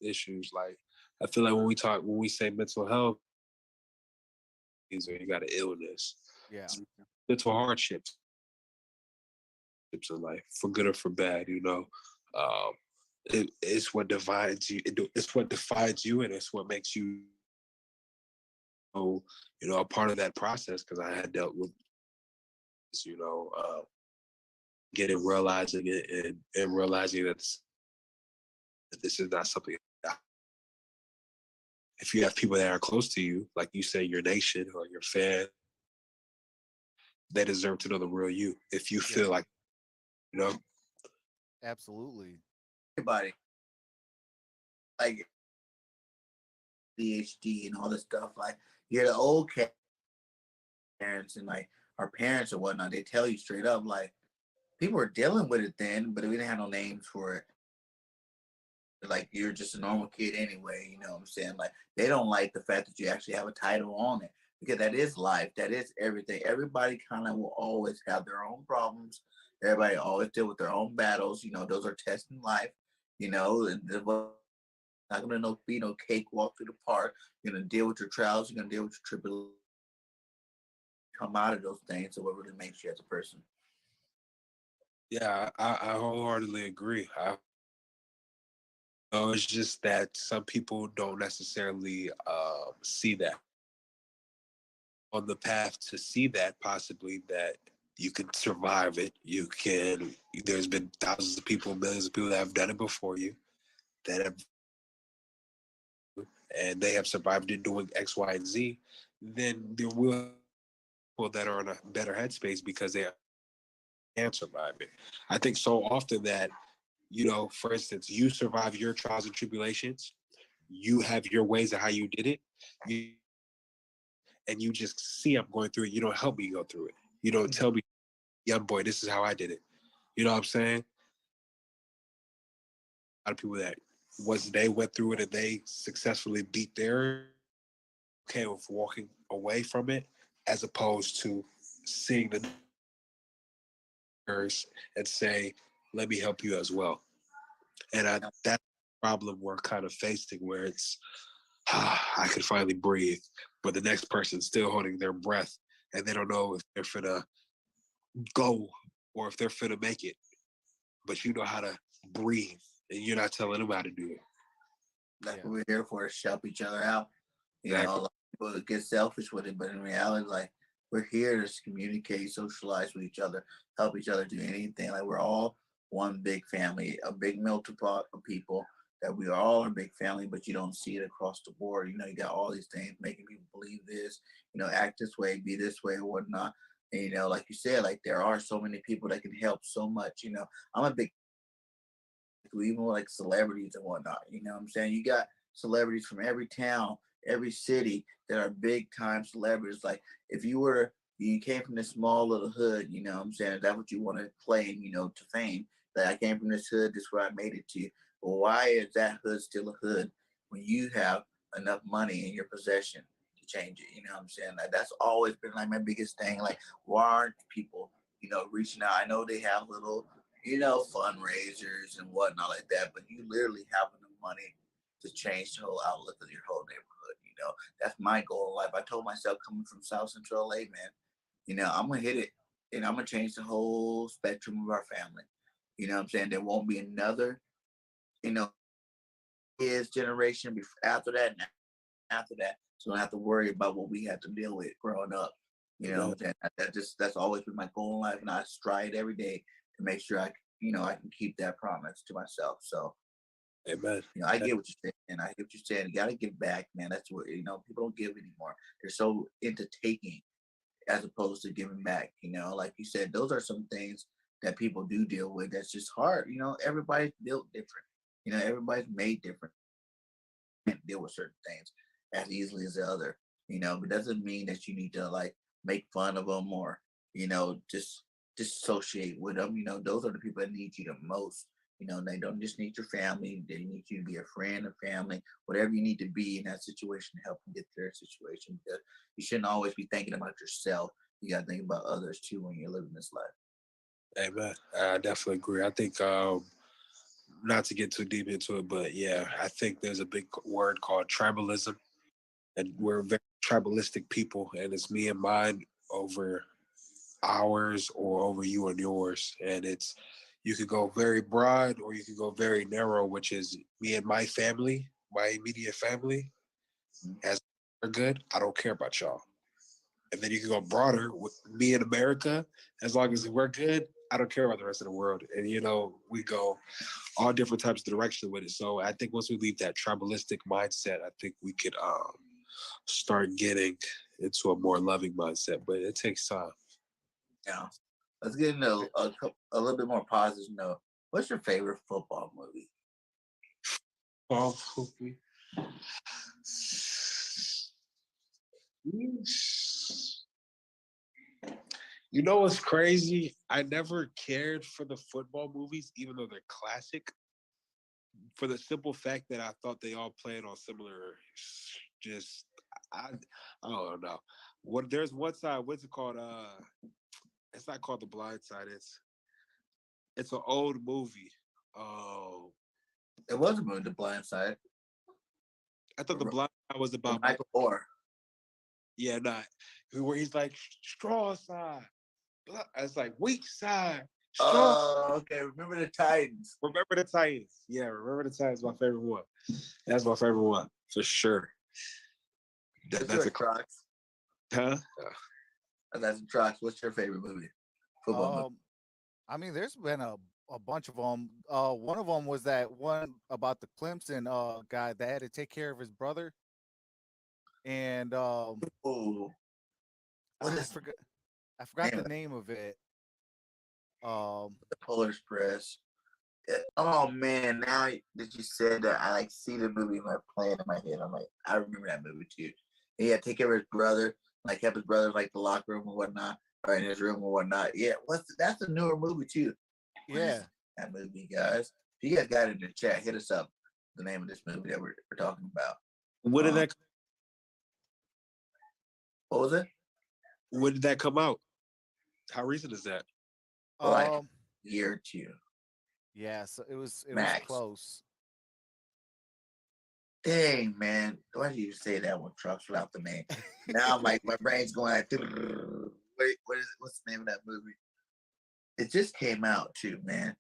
issues. Like, I feel like when we say mental health, is when you got an illness, Yeah, mental hardships in life, for good or for bad. You know, um, it's what divides you. It's what defines you, and it's what makes you, a part of that process. Because I had dealt with, getting realizing it and realizing that this is not something. If you have people that are close to you, like you say, your nation or your fan, they deserve to know the real you. If you yeah, feel like, you know, absolutely. Everybody like PhD and all this stuff. Like you're the old parents and like our parents or whatnot. They tell you straight up like people were dealing with it then, but we didn't have no names for it. Like you're just a normal kid anyway, you know what I'm saying? Like they don't like the fact that you actually have a title on it because that is life, that is everything. Everybody kind of will always have their own problems. Everybody always deal with their own battles. You know, those are tests in life. You know, and not gonna be no cakewalk through the park. You're gonna deal with your trials. You're gonna deal with your tribulations. Come out of those things. So what really makes you as a person? yeah, I wholeheartedly agree. It's just that some people don't necessarily see that on the path to see that possibly that you can survive it. You can. There's been thousands of people, millions of people that have done it before you that have, and they have survived it doing X, Y, and Z. Then there will people that are in a better headspace because they can survive it. I think so often that, for instance, you survive your trials and tribulations. You have your ways of how you did it. And you just see I'm going through it. You don't help me go through it. You don't tell me, young boy, this is how I did it. You know what I'm saying? A lot of people that once they went through it and they successfully beat their okay with walking away from it, as opposed to seeing the nurse and say, let me help you as well. And that problem we're kind of facing where it's, I could finally breathe, but the next person's still holding their breath and they don't know if they're finna go or if they're finna make it. But you know how to breathe and you're not telling them how to do it. That's what we're here for, to help each other out. You Exactly. know, a lot of people get selfish with it, but in reality, like, we're here to communicate, socialize with each other, help each other do anything. Like, we're all one big family, a big melting pot of people that we are all a big family, but you don't see it across the board. You know, you got all these things making people believe this, you know, act this way, be this way, or whatnot. And, you know, like you said, like, there are so many people that can help so much. You know, I'm a big, even like celebrities and whatnot. You know what I'm saying? You got celebrities from every town, every city that are big time celebrities. Like, if you came from this small little hood, you know what I'm saying? Is that what you want to claim, you know, to fame? That I came from this hood, this is where I made it to. Well, why is that hood still a hood when you have enough money in your possession to change it? You know what I'm saying? Like, that's always been like my biggest thing. Like, why aren't people, you know, reaching out? I know they have little, you know, fundraisers and whatnot like that, but you literally have enough money to change the whole outlook of your whole neighborhood. You know, that's my goal in life. I told myself, coming from South Central LA, man, you know, I'm gonna hit it and I'm gonna change the whole spectrum of our family. You know what I'm saying? There won't be another, you know, his generation after that and after that. So I don't have to worry about what we had to deal with growing up. You know what I'm saying? That's always been my goal in life, and I strive every day to make sure I can keep that promise to myself. So, Amen. you know, I get what you're saying, and I get what you're saying. You got to give back, man. That's what, you know, people don't give anymore. They're so into taking as opposed to giving back. You know, like you said, those are some things that people do deal with. That's just hard. You know, everybody's built different. You know, everybody's made different. Can't deal with certain things as easily as the other. You know, but doesn't mean that you need to like make fun of them or, you know, just dissociate with them. You know, those are the people that need you the most. You know, they don't just need your family; they need you to be a friend, a family, whatever you need to be in that situation to help them get their situation. Because you shouldn't always be thinking about yourself. You got to think about others too when you're living this life. Amen. I definitely agree. I think not to get too deep into it, but yeah, I think there's a big word called tribalism, and we're very tribalistic people, and it's me and mine over ours or over you and yours, and it's you could go very broad or you could go very narrow, which is me and my family, my immediate family. As we're good, I don't care about y'all. And then you can go broader with me in America. As long as we're good, I don't care about the rest of the world. And you know, we go all different types of direction with it. So I think once we leave that tribalistic mindset, I think we could start getting into a more loving mindset. But it takes time. Yeah. Let's get into a little bit more positive note. What's your favorite football movie? You know what's crazy? I never cared for the football movies, even though they're classic, for the simple fact that I thought they all played on similar. Just I, I don't know. What there's one side. What's it called? It's not called The Blind Side. It's an old movie. Oh, It was a movie, The Blind Side. I thought The Blind Side was about Michael Moore. Yeah, not where he's like straw side. It's like weak side. Strong. Oh, okay. Remember the Titans. Remember the Titans. Yeah, Remember the Titans. My favorite one. That's my favorite one for sure. That's a Crocs. huh? That's a Crocs. What's your favorite movie? Football movie. I mean, there's been a bunch of them. One of them was that one about the Clemson guy that had to take care of his brother, and Oh, I forgot the name of it. The Polar Express. Oh man, now that you said that, I like see the movie like playing in my head. I'm like, I remember that movie too. And yeah, take care of his brother, like help his brother like the locker room or whatnot, or in his room or whatnot. Yeah, that's a newer movie too. Yeah, that movie, guys. If you guys got it in the chat, hit us up. The name of this movie that we're talking about. When did that? What was it? When did that come out? How recent is that? Like year or two. Yeah, so it was Max. close. Dang, man. Why did you say that when trucks without the name? Now I'm like, my brain's going like, what's the name of that movie? It just came out too, man.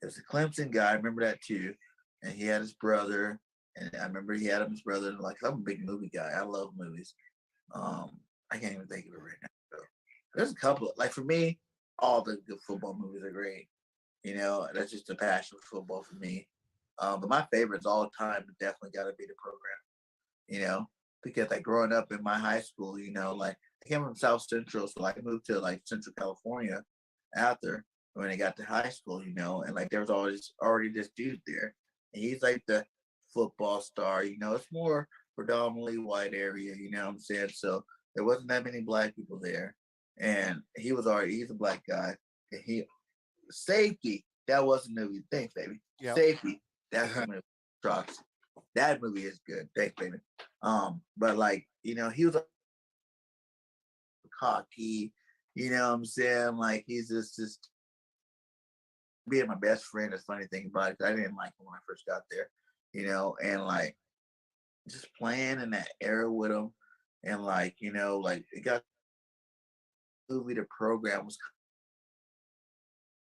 It was a Clemson guy. I remember that too. And he had his brother. And I remember he had his brother. Like, I'm a big movie guy. I love movies. I can't even think of it right now. So, there's a couple. Like for me, all the good football movies are great. You know, that's just a passion for football for me. But my favorites all the time definitely got to be the program. You know, because like growing up in my high school, you know, like I came from South Central, so like I moved to like Central California after when I got to high school, you know, and like there was already this dude there, and he's like the football star. You know, it's more predominantly white area. You know what I'm saying? So there wasn't that many black people there, and he's a black guy, and he safety. That was the movie. Thanks, baby. Yep. Safety. That's the movie. Trucks. That movie is good. Thanks, baby. But like, you know, he was cocky, you know what I'm saying? Like he's just being my best friend. That's funny thing about it. I didn't like him when I first got there, you know, and like just playing in that era with him and like, you know, like it got movie the program was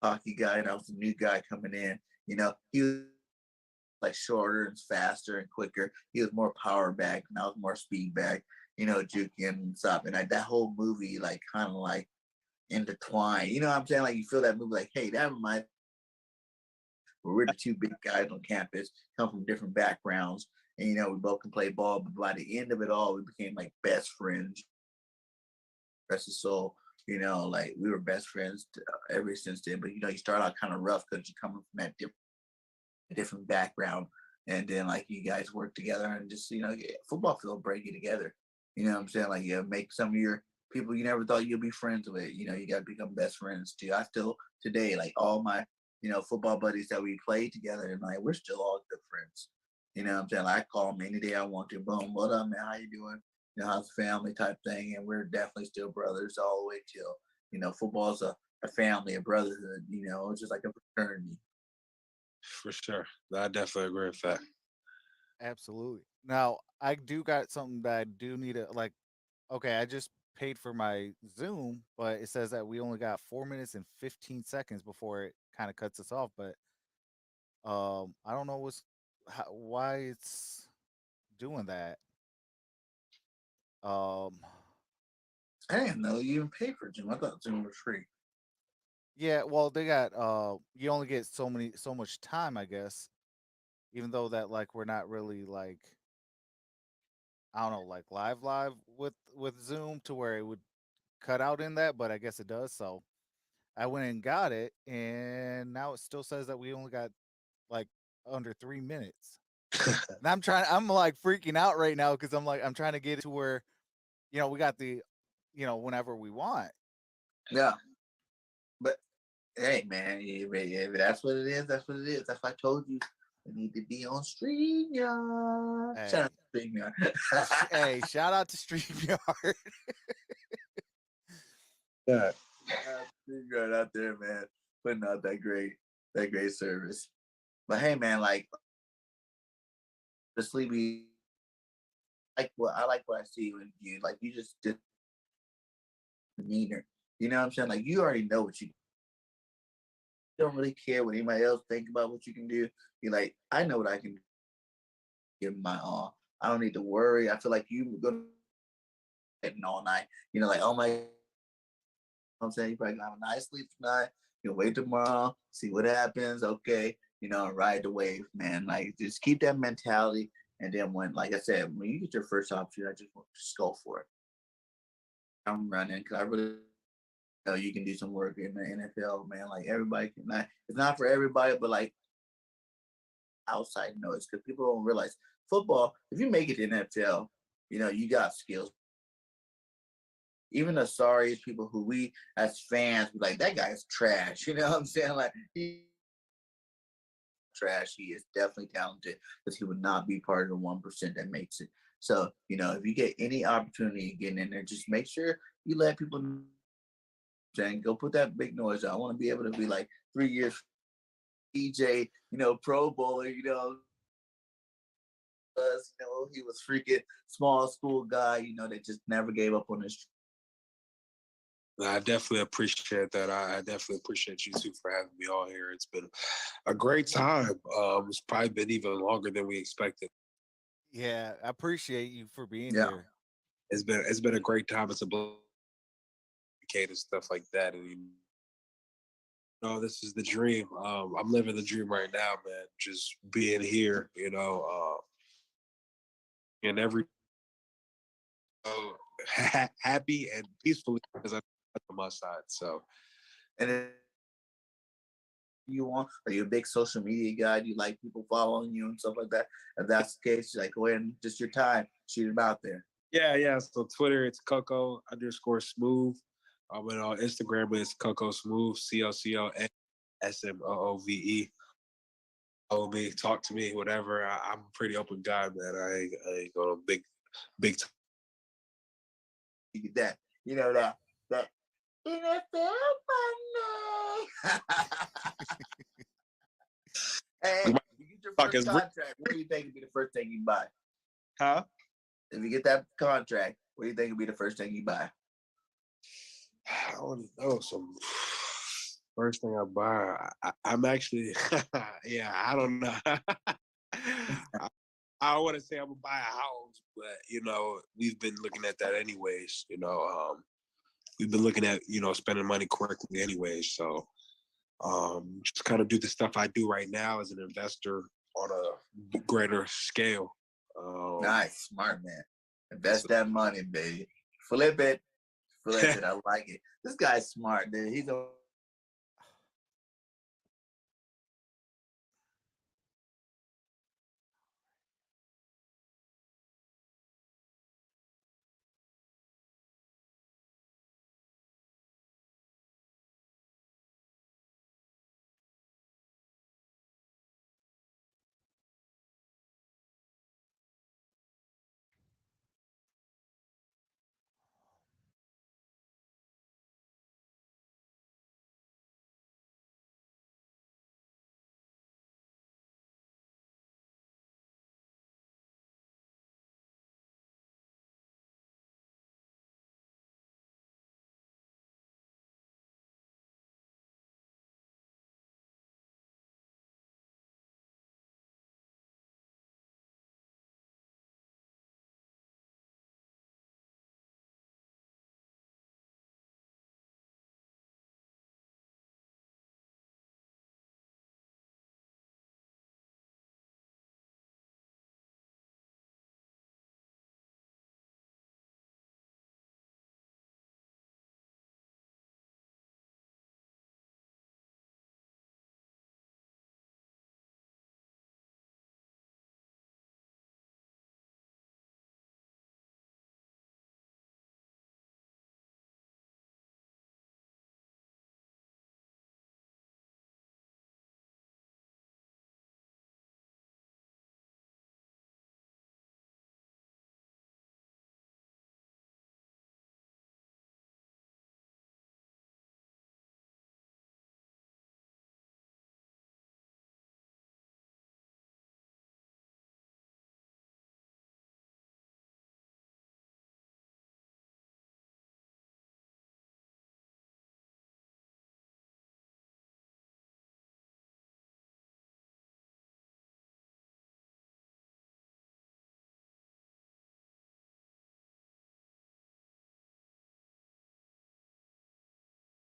cocky guy and I was the new guy coming in. You know, he was like shorter and faster and quicker. He was more power back and I was more speed back, you know, juking and stuff. And like that whole movie like kind of like intertwined. You know what I'm saying? Like you feel that movie like, hey, that reminds we're the two big guys on campus, come from different backgrounds, and you know, we both can play ball, but by the end of it all, we became like best friends. Rest his soul, you know, like we were best friends ever since then. But you know, you start out kind of rough because you're coming from that different background, and then like you guys work together and just you know, football field bring you together. You know what I'm saying? Like you make some of your people you never thought you'd be friends with. You know, you got to become best friends too. I still today like all my you know football buddies that we played together, and like we're still all good friends. You know what I'm saying? Like, I call them any day I want to. Boom, what up, man? How you doing? You know, how's the family type thing? And we're definitely still brothers all the way till you know football's a family, a brotherhood. You know, it's just like a fraternity. For sure. I definitely agree with that. Absolutely. Now, I do got something that I do need to like. Okay, I just paid for my Zoom, but it says that we only got 4 minutes and 15 seconds before it kind of cuts us off. But I don't know why it's doing that. Um, I didn't know you even paid for Zoom. I thought Zoom was free. yeah, well, they got you only get so much time, I guess. Even though that like we're not really like I don't know like live with Zoom to where it would cut out in that, but I guess it does. So I went and got it, and now it still says that we only got like under 3 minutes. And I'm like freaking out right now because I'm trying to get it to where, we got whenever we want. Yeah, but hey, man, if that's what it is, that's what it is. That's why I told you we need to be on StreamYard. Hey, Shout out to StreamYard. hey, shout out to StreamYard. Yeah. StreamYard out there, man, putting out that great service. But hey, man, like the sleepy, I like what I see with you. Like you just demeanor. You know what I'm saying? Like you already know what you don't really care what anybody else think about what you can do. You're like, I know what I can give my all. I don't need to worry. I feel like you gonna all night. You know, like oh my, I'm saying you probably gonna have a nice sleep tonight. You'll wait tomorrow, see what happens. Okay, you know, ride the wave, man. Like just keep that mentality. And then when, like I said, when you get your first option, just go for it. I'm running because I really know you can do some work in the NFL, man. Like everybody can. Not, it's not for everybody, but like outside noise because people don't realize football. If you make it to NFL, you know you got skills. Even the sorriest people who we as fans be like that guy is trash. You know what I'm saying? Like he trash. He is definitely talented because he would not be part of the 1% that makes it. So you know if you get any opportunity getting in there, just make sure you let people know. And go put that big noise out. I want to be able to be like 3 years EJ, you know, Pro Bowler, you know, He was freaking small school guy, that just never gave up on his. I definitely appreciate that. I definitely appreciate you too for having me on here. It's been a great time. It's probably been even longer than we expected. Yeah, I appreciate you for being Yeah. here. It's been a great time. It's a blessing and stuff like that. And this is the dream. I'm living the dream right now, man. Just being here, and every happy and peacefully because I'm on my side. So, And then are you a big social media guy? Do you like people following you and stuff like that? If that's the case, like go ahead and just your time, shoot them out there. yeah. So Twitter, it's Coco_Smooth. And on Instagram, it's Coco Smooth, COCOSMOOVE. Follow me, talk to me, whatever. I'm a pretty open guy, man. I ain't going big time. You get that, that NFL money. Hey, if you get your first contract, what do you think would be the first thing you buy? Huh? If you get that contract, what do you think would be the first thing you buy? I don't know. Some first thing I buy, I'm actually, yeah, I don't know. I don't want to say I'm gonna buy a house, but we've been looking at that anyways. We've been looking at spending money correctly anyways. So just kind of do the stuff I do right now as an investor on a greater scale. Nice, smart man. Invest that money, baby. Flip it. I like it. This guy's smart, dude. He's a